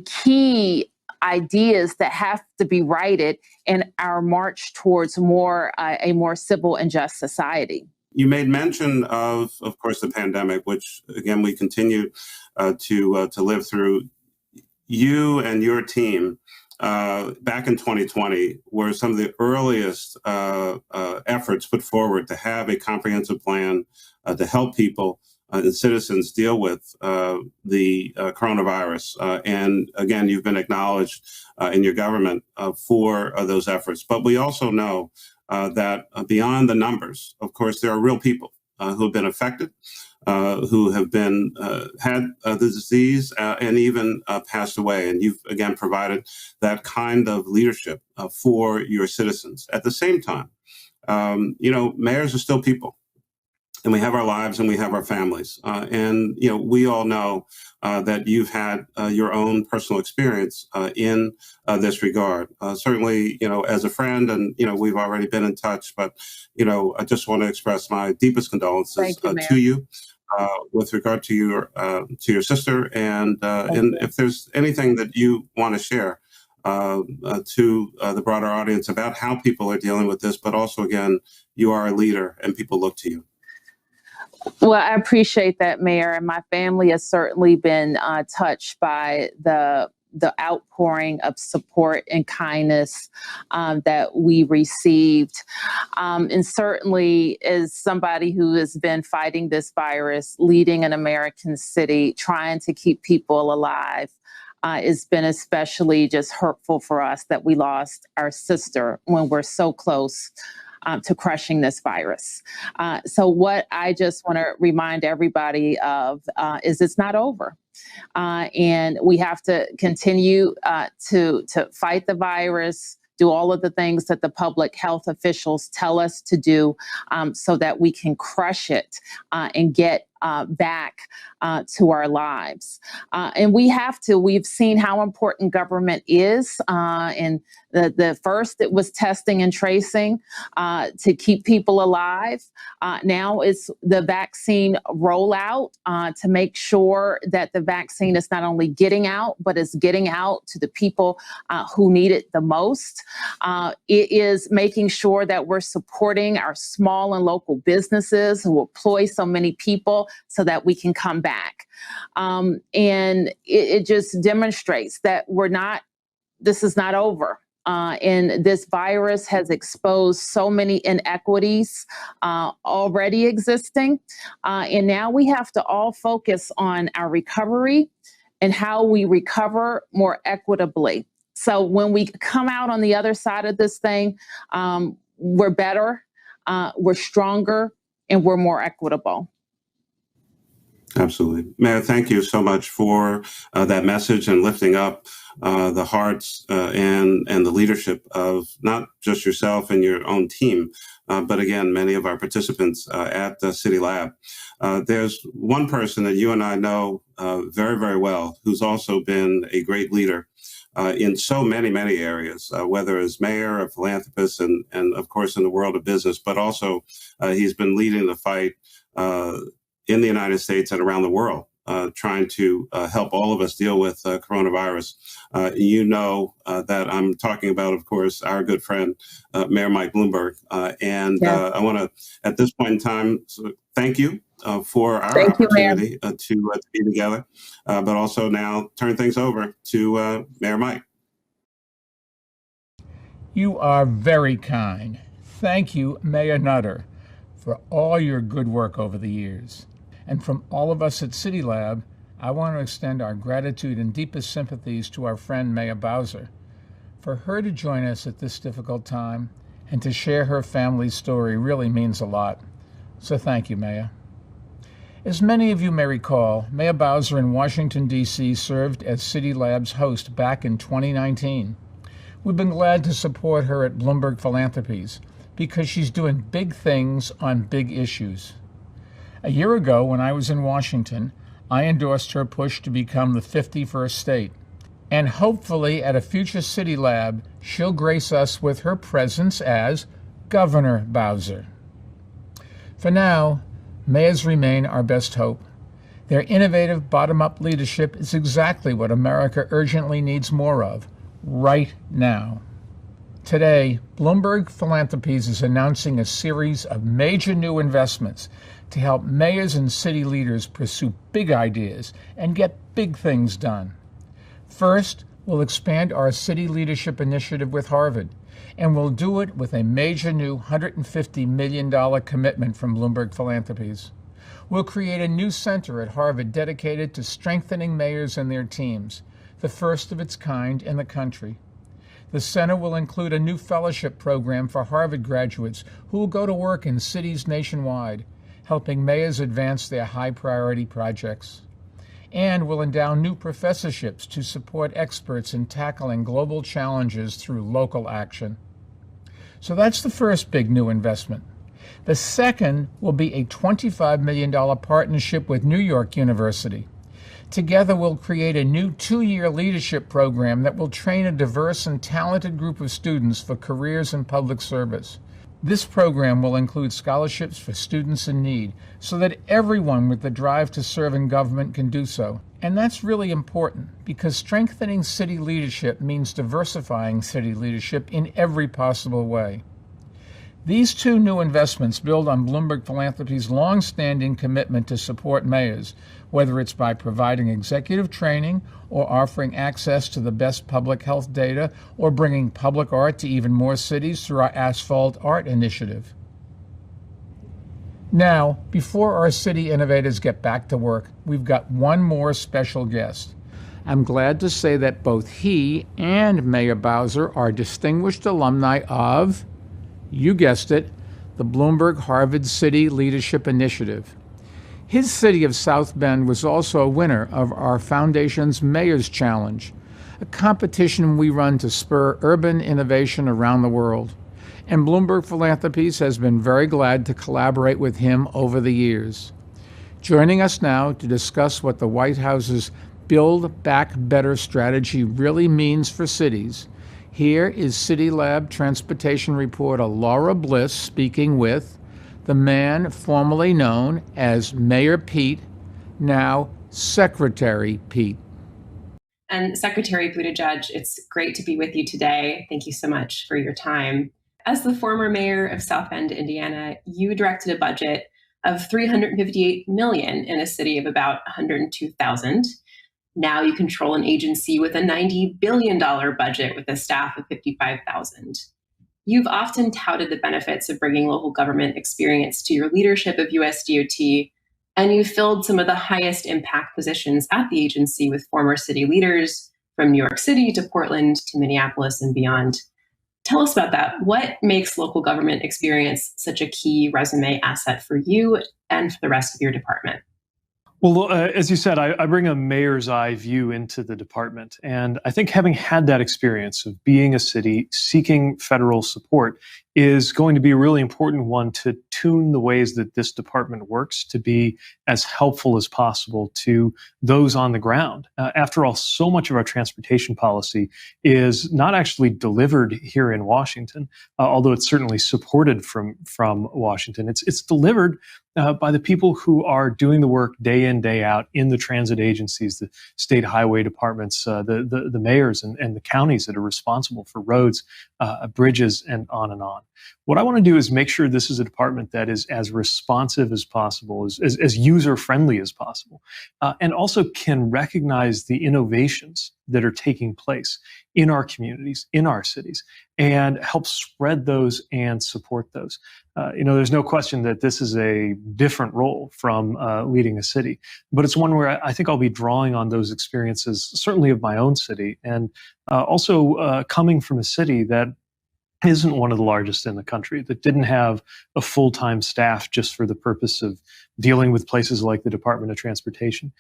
key ideas that have to be righted in our march towards a more civil and just society. You made mention of course, the pandemic, which again we continue to live through. You and your team back in 2020 were some of the earliest efforts put forward to have a comprehensive plan to help people and citizens deal with the coronavirus. And again, you've been acknowledged in your government for those efforts. But we also know that beyond the numbers, of course, there are real people who have been affected, who have been had the disease and even passed away. And you've, again, provided that kind of leadership for your citizens. At the same time, you know, mayors are still people. And we have our lives and we have our families. And, you know, we all know that you've had your own personal experience in this regard. Certainly, you know, as a friend, and, you know, we've already been in touch, but, you know, I just want to express my deepest condolences to you with regard to your sister. And if there's anything that you want to share to the broader audience about how people are dealing with this, but also, again, you are a leader and people look to you. Well, I appreciate that, Mayor, and my family has certainly been touched by the outpouring of support and kindness that we received. And certainly as somebody who has been fighting this virus, leading an American city, trying to keep people alive, it's been especially just hurtful for us that we lost our sister when we're so close to crushing this virus. So what I just want to remind everybody of is it's not over. And we have to continue to fight the virus, do all of the things that the public health officials tell us to do so that we can crush it and get back to our lives. And we've seen how important government is. And the first, it was testing and tracing to keep people alive. Now it's the vaccine rollout to make sure that the vaccine is not only getting out, but is getting out to the people who need it the most. It is making sure that we're supporting our small and local businesses who employ so many people so that we can come back. And it just demonstrates that this is not over. And this virus has exposed so many inequities already existing. And now we have to all focus on our recovery and how we recover more equitably. So when we come out on the other side of this thing, we're better, we're stronger, and we're more equitable. Absolutely. Mayor, thank you so much for that message and lifting up the hearts and the leadership of not just yourself and your own team, but again, many of our participants at the CityLab. There's one person that you and I know very, very well who's also been a great leader in so many, many areas, whether as mayor, a philanthropist, and of course in the world of business, but also he's been leading the fight in the United States and around the world, trying to help all of us deal with coronavirus. You know that I'm talking about, of course, our good friend, Mayor Mike Bloomberg. I want to, at this point in time, thank you for our opportunity to be together, but also now turn things over to Mayor Mike. You are very kind. Thank you, Mayor Nutter, for all your good work over the years. And from all of us at CityLab, I want to extend our gratitude and deepest sympathies to our friend Mayor Bowser. For her to join us at this difficult time and to share her family's story really means a lot. So thank you, Mayor. As many of you may recall, Mayor Bowser in Washington, D.C. served as CityLab's host back in 2019. We've been glad to support her at Bloomberg Philanthropies because she's doing big things on big issues. A year ago, when I was in Washington, I endorsed her push to become the 51st state. And hopefully at a future CityLab, she'll grace us with her presence as Governor Bowser. For now, mayors remain our best hope. Their innovative bottom-up leadership is exactly what America urgently needs more of, right now. Today, Bloomberg Philanthropies is announcing a series of major new investments to help mayors and city leaders pursue big ideas and get big things done. First, we'll expand our city leadership initiative with Harvard, and we'll do it with a major new $150 million commitment from Bloomberg Philanthropies. We'll create a new center at Harvard dedicated to strengthening mayors and their teams, the first of its kind in the country. The center will include a new fellowship program for Harvard graduates who will go to work in cities nationwide, helping mayors advance their high-priority projects. And will endow new professorships to support experts in tackling global challenges through local action. So that's the first big new investment. The second will be a $25 million partnership with New York University. Together, we'll create a new 2-year leadership program that will train a diverse and talented group of students for careers in public service. This program will include scholarships for students in need so that everyone with the drive to serve in government can do so. And that's really important because strengthening city leadership means diversifying city leadership in every possible way. These two new investments build on Bloomberg Philanthropy's long-standing commitment to support mayors, whether it's by providing executive training or offering access to the best public health data or bringing public art to even more cities through our Asphalt Art initiative. Now, before our city innovators get back to work, we've got one more special guest. I'm glad to say that both he and Mayor Bowser are distinguished alumni of, you guessed it, the Bloomberg Harvard City Leadership Initiative. His city of South Bend was also a winner of our foundation's Mayor's Challenge, a competition we run to spur urban innovation around the world. And Bloomberg Philanthropies has been very glad to collaborate with him over the years. Joining us now to discuss what the White House's Build Back Better strategy really means for cities, here is CityLab Transportation reporter Laura Bliss speaking with the man formerly known as Mayor Pete, now Secretary Pete. And Secretary Buttigieg, it's great to be with you today. Thank you so much for your time. As the former mayor of South Bend, Indiana, you directed a budget of $358 million in a city of about 102,000. Now you control an agency with a $90 billion budget with a staff of 55,000. You've often touted the benefits of bringing local government experience to your leadership of USDOT, and you filled some of the highest impact positions at the agency with former city leaders from New York City to Portland to Minneapolis and beyond. Tell us about that. What makes local government experience such a key resume asset for you and for the rest of your department? Well, as you said, I bring a mayor's eye view into the department. And I think having had that experience of being a city seeking federal support is going to be a really important one to tune the ways that this department works to be as helpful as possible to those on the ground. After all, so much of our transportation policy is not actually delivered here in Washington, although it's certainly supported from Washington. It's delivered by the people who are doing the work day in, day out in the transit agencies, the state highway departments, the mayors and the counties that are responsible for roads, bridges, and on and on. What I want to do is make sure this is a department that is as responsive as possible, as user-friendly as possible, and also can recognize the innovations that are taking place in our communities, in our cities, and help spread those and support those. There's no question that this is a different role from leading a city, but it's one where I think I'll be drawing on those experiences, certainly of my own city, and also coming from a city that isn't one of the largest in the country, that didn't have a full-time staff just for the purpose of dealing with places like the Department of Transportation,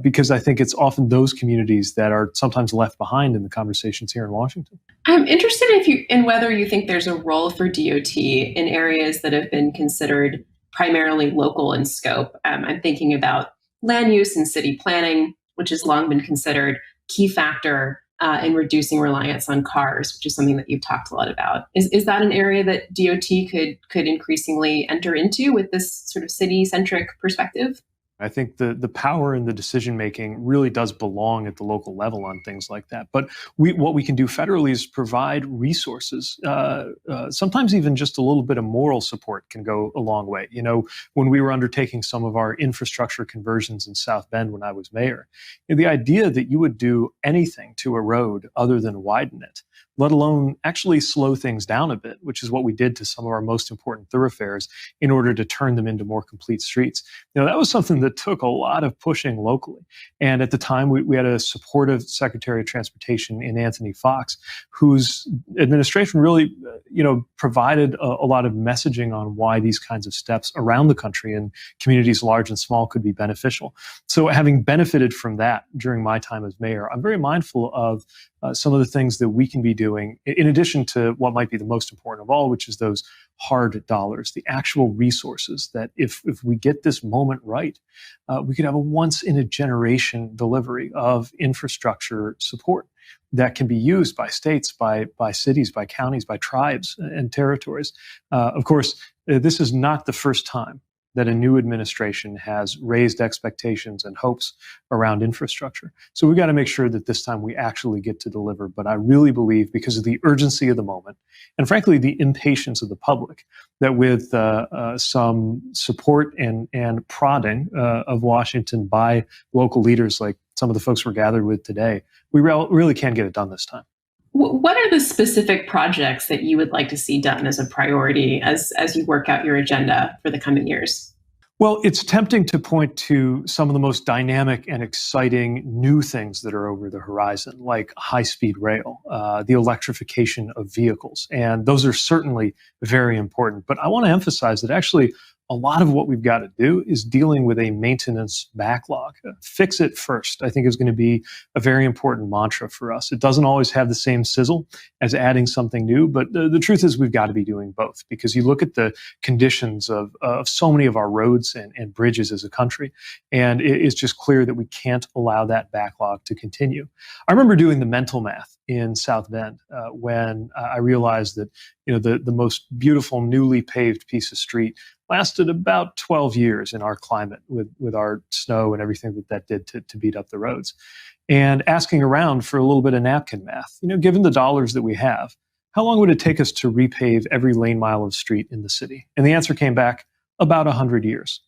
because I think it's often those communities that are sometimes left behind in the conversations here in Washington. I'm interested in whether you think there's a role for DOT in areas that have been considered primarily local in scope. I'm thinking about land use and city planning, which has long been considered key factor in reducing reliance on cars, which is something that you've talked a lot about. Is that an area that DOT could increasingly enter into with this sort of city-centric perspective? I think the power in the decision-making really does belong at the local level on things like that. But what we can do federally is provide resources. Sometimes even just a little bit of moral support can go a long way. When we were undertaking some of our infrastructure conversions in South Bend when I was mayor, the idea that you would do anything to a road other than widen it, let alone actually slow things down a bit, which is what we did to some of our most important thoroughfares in order to turn them into more complete streets. That was something that took a lot of pushing locally. And at the time, we had a supportive Secretary of Transportation in Anthony Fox, whose administration really, provided a lot of messaging on why these kinds of steps around the country and communities large and small could be beneficial. So having benefited from that during my time as mayor, I'm very mindful of some of the things that we can be doing, in addition to what might be the most important of all, which is those hard dollars, the actual resources that if we get this moment right, we could have a once-in-a-generation delivery of infrastructure support that can be used by states, by cities, by counties, by tribes and territories. Of course, this is not the first time that a new administration has raised expectations and hopes around infrastructure. So we've got to make sure that this time we actually get to deliver. But I really believe, because of the urgency of the moment, and frankly, the impatience of the public, that with some support and prodding of Washington by local leaders like some of the folks we're gathered with today, we really can get it done this time. What are the specific projects that you would like to see done as a priority as you work out your agenda for the coming years? Well, it's tempting to point to some of the most dynamic and exciting new things that are over the horizon, like high-speed rail, the electrification of vehicles. And those are certainly very important. But I want to emphasize that actually a lot of what we've got to do is dealing with a maintenance backlog. Fix it first, I think, is going to be a very important mantra for us. It doesn't always have the same sizzle as adding something new, but the truth is we've got to be doing both, because you look at the conditions of so many of our roads and bridges as a country, and it's just clear that we can't allow that backlog to continue. I remember doing the mental math in South Bend when I realized that the most beautiful newly paved piece of street lasted about 12 years in our climate with our snow and everything that did to beat up the roads. And asking around for a little bit of napkin math, given the dollars that we have, how long would it take us to repave every lane mile of street in the city? And the answer came back about 100 years,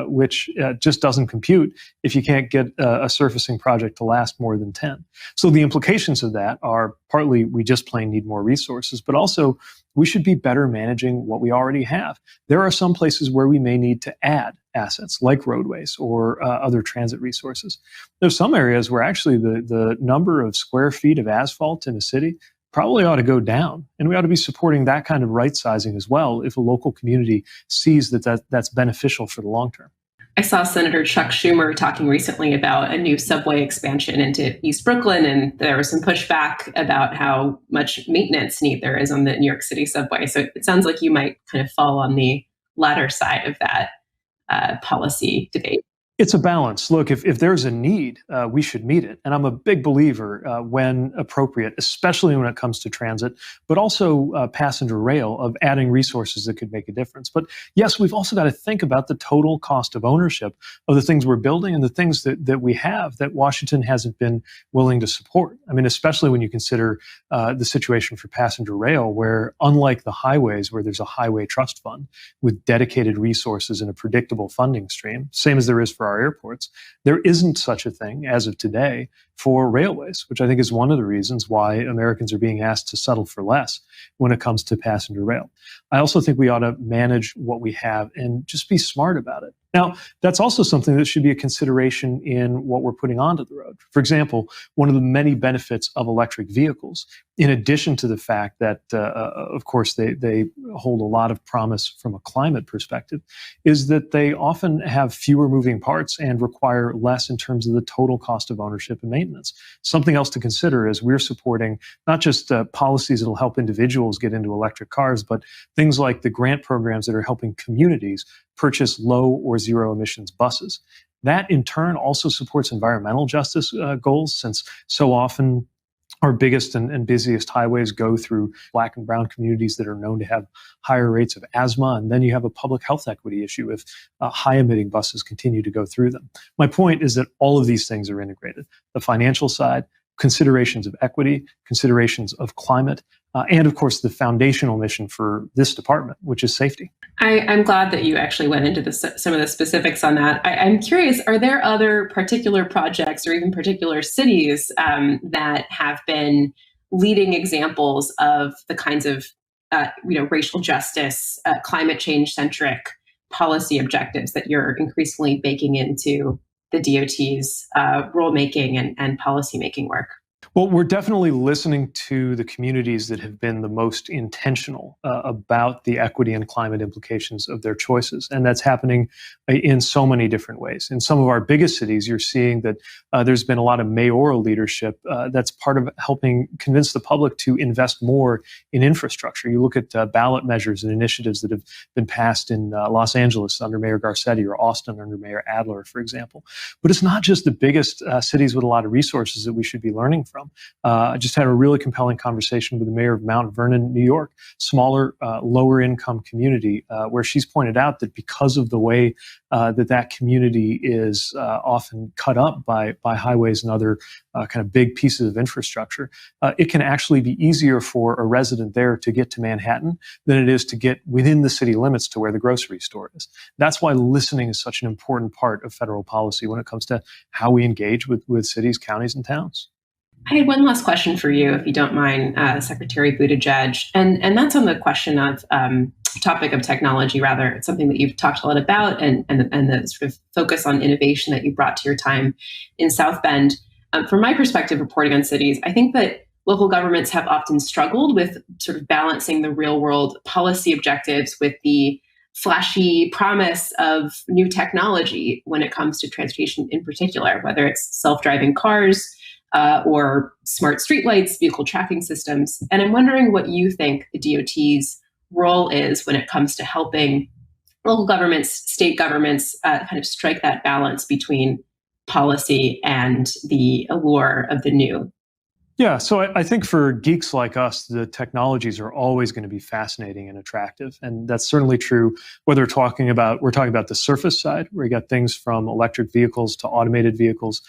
which just doesn't compute if you can't get a surfacing project to last more than 10. So the implications of that are partly we just plain need more resources, but also we should be better managing what we already have. There are some places where we may need to add assets like roadways or other transit resources. There's some areas where actually the number of square feet of asphalt in a city probably ought to go down. And we ought to be supporting that kind of right sizing as well if a local community sees that's beneficial for the long term. I saw Senator Chuck Schumer talking recently about a new subway expansion into East Brooklyn, and there was some pushback about how much maintenance need there is on the New York City subway. So it sounds like you might kind of fall on the latter side of that policy debate. It's a balance. Look, if there's a need, we should meet it. And I'm a big believer when appropriate, especially when it comes to transit, but also passenger rail, of adding resources that could make a difference. But yes, we've also got to think about the total cost of ownership of the things we're building and the things that we have that Washington hasn't been willing to support. I mean, especially when you consider the situation for passenger rail, where unlike the highways, where there's a highway trust fund with dedicated resources and a predictable funding stream, same as there is for our airports, there isn't such a thing as of today for railways, which I think is one of the reasons why Americans are being asked to settle for less when it comes to passenger rail. I also think we ought to manage what we have and just be smart about it. Now, that's also something that should be a consideration in what we're putting onto the road. For example, one of the many benefits of electric vehicles, in addition to the fact that, of course, they hold a lot of promise from a climate perspective, is that they often have fewer moving parts and require less in terms of the total cost of ownership and maintenance. Something else to consider is we're supporting not just policies that will help individuals get into electric cars, but things like the grant programs that are helping communities purchase low or zero emissions buses. That in turn also supports environmental justice goals, since so often our biggest and busiest highways go through Black and brown communities that are known to have higher rates of asthma. And then you have a public health equity issue if high emitting buses continue to go through them. My point is that all of these things are integrated. The financial side, considerations of equity, considerations of climate, and of course the foundational mission for this department, which is safety. I'm glad that you actually went into some of the specifics on that. I'm curious, are there other particular projects or even particular cities that have been leading examples of the kinds of racial justice, climate change centric policy objectives that you're increasingly baking into the DOT's rulemaking and policymaking work? Well, we're definitely listening to the communities that have been the most intentional about the equity and climate implications of their choices. And that's happening in so many different ways. In some of our biggest cities, you're seeing that there's been a lot of mayoral leadership that's part of helping convince the public to invest more in infrastructure. You look at ballot measures and initiatives that have been passed in Los Angeles under Mayor Garcetti or Austin under Mayor Adler, for example. But it's not just the biggest cities with a lot of resources that we should be learning from. from. I just had a really compelling conversation with the mayor of Mount Vernon, New York, smaller, lower income community, where she's pointed out that because of the way that community is often cut up by highways and other kind of big pieces of infrastructure, it can actually be easier for a resident there to get to Manhattan than it is to get within the city limits to where the grocery store is. That's why listening is such an important part of federal policy when it comes to how we engage with cities, counties, and towns. I had one last question for you, if you don't mind, Secretary Buttigieg, and that's on the question of topic of technology. Rather, it's something that you've talked a lot about, and the sort of focus on innovation that you brought to your time in South Bend. From my perspective, reporting on cities, I think that local governments have often struggled with sort of balancing the real world policy objectives with the flashy promise of new technology when it comes to transportation in particular, whether it's self-driving cars or smart streetlights, vehicle tracking systems. And I'm wondering what you think the DOT's role is when it comes to helping local governments, state governments kind of strike that balance between policy and the allure of the new. Yeah, so I think for geeks like us, the technologies are always going to be fascinating and attractive. And that's certainly true whether we're talking about the surface side, where you got things from electric vehicles to automated vehicles,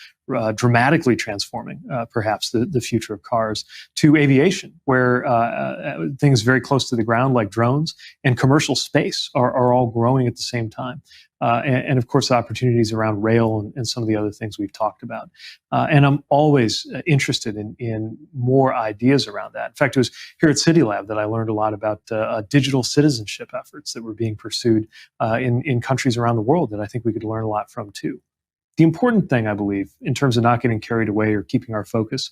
dramatically transforming perhaps the future of cars, to aviation, where things very close to the ground like drones and commercial space are all growing at the same time. And of course, opportunities around rail and some of the other things we've talked about. And I'm always interested in more ideas around that. In fact, it was here at CityLab that I learned a lot about digital citizenship efforts that were being pursued in countries around the world that I think we could learn a lot from too. The important thing, I believe, in terms of not getting carried away or keeping our focus,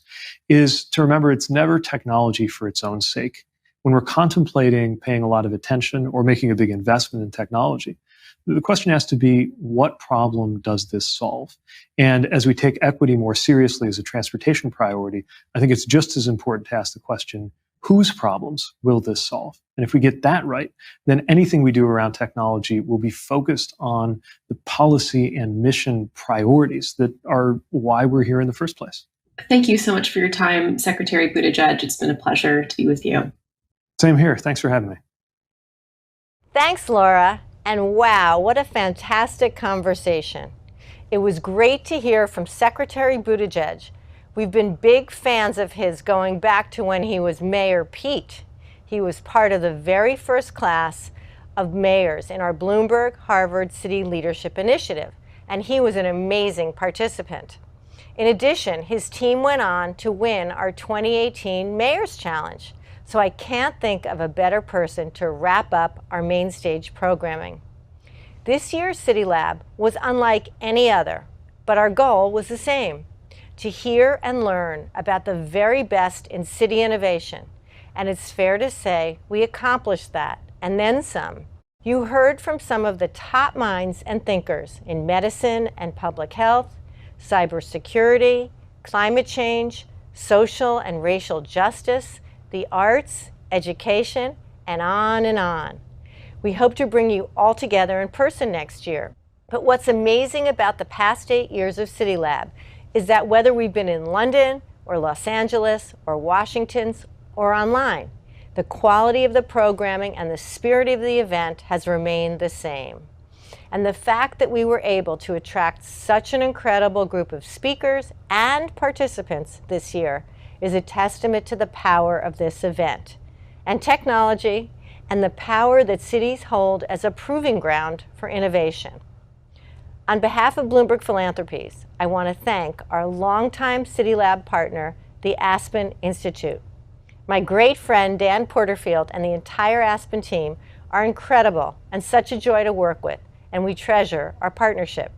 is to remember it's never technology for its own sake. When we're contemplating paying a lot of attention or making a big investment in technology, the question has to be, what problem does this solve? And as we take equity more seriously as a transportation priority, I think it's just as important to ask the question, whose problems will this solve? And if we get that right, then anything we do around technology will be focused on the policy and mission priorities that are why we're here in the first place. Thank you so much for your time, Secretary Buttigieg. It's been a pleasure to be with you. Same here. Thanks for having me. Thanks, Laura. And wow, what a fantastic conversation. It was great to hear from Secretary Buttigieg. We've been big fans of his going back to when he was Mayor Pete. He was part of the very first class of mayors in our Bloomberg Harvard City Leadership Initiative, and he was an amazing participant. In addition, his team went on to win our 2018 Mayor's Challenge. So I can't think of a better person to wrap up our main stage programming. This year's CityLab was unlike any other, but our goal was the same: to hear and learn about the very best in city innovation. And it's fair to say we accomplished that, and then some. You heard from some of the top minds and thinkers in medicine and public health, cybersecurity, climate change, social and racial justice, the arts, education, and on and on. We hope to bring you all together in person next year. But what's amazing about the past 8 years of CityLab is that whether we've been in London or Los Angeles or Washington or online, the quality of the programming and the spirit of the event has remained the same. And the fact that we were able to attract such an incredible group of speakers and participants this year is a testament to the power of this event and technology and the power that cities hold as a proving ground for innovation. On behalf of Bloomberg Philanthropies, I want to thank our longtime CityLab partner, the Aspen Institute. My great friend Dan Porterfield and the entire Aspen team are incredible and such a joy to work with, and we treasure our partnership.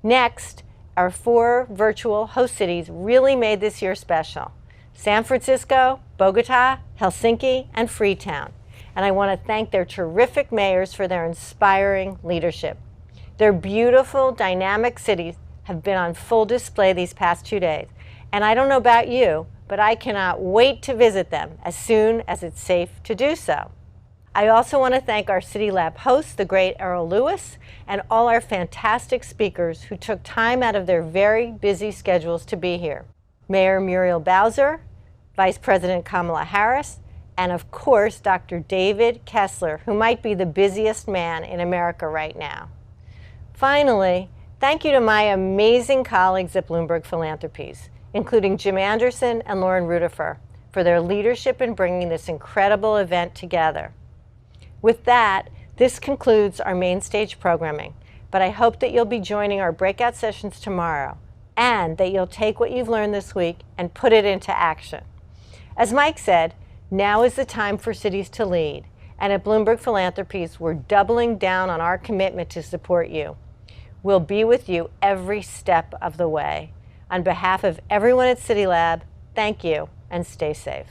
Next, our 4 virtual host cities really made this year special: San Francisco, Bogota, Helsinki, and Freetown. And I want to thank their terrific mayors for their inspiring leadership. Their beautiful, dynamic cities have been on full display these past 2 days. And I don't know about you, but I cannot wait to visit them as soon as it's safe to do so. I also want to thank our CityLab host, the great Errol Lewis, and all our fantastic speakers who took time out of their very busy schedules to be here. Mayor Muriel Bowser, Vice President Kamala Harris, and of course, Dr. David Kessler, who might be the busiest man in America right now. Finally, thank you to my amazing colleagues at Bloomberg Philanthropies, including Jim Anderson and Lauren Rudifer, for their leadership in bringing this incredible event together. With that, this concludes our main stage programming, but I hope that you'll be joining our breakout sessions tomorrow, and that you'll take what you've learned this week and put it into action. As Mike said, now is the time for cities to lead, and at Bloomberg Philanthropies, we're doubling down on our commitment to support you. We'll be with you every step of the way. On behalf of everyone at CityLab, thank you and stay safe.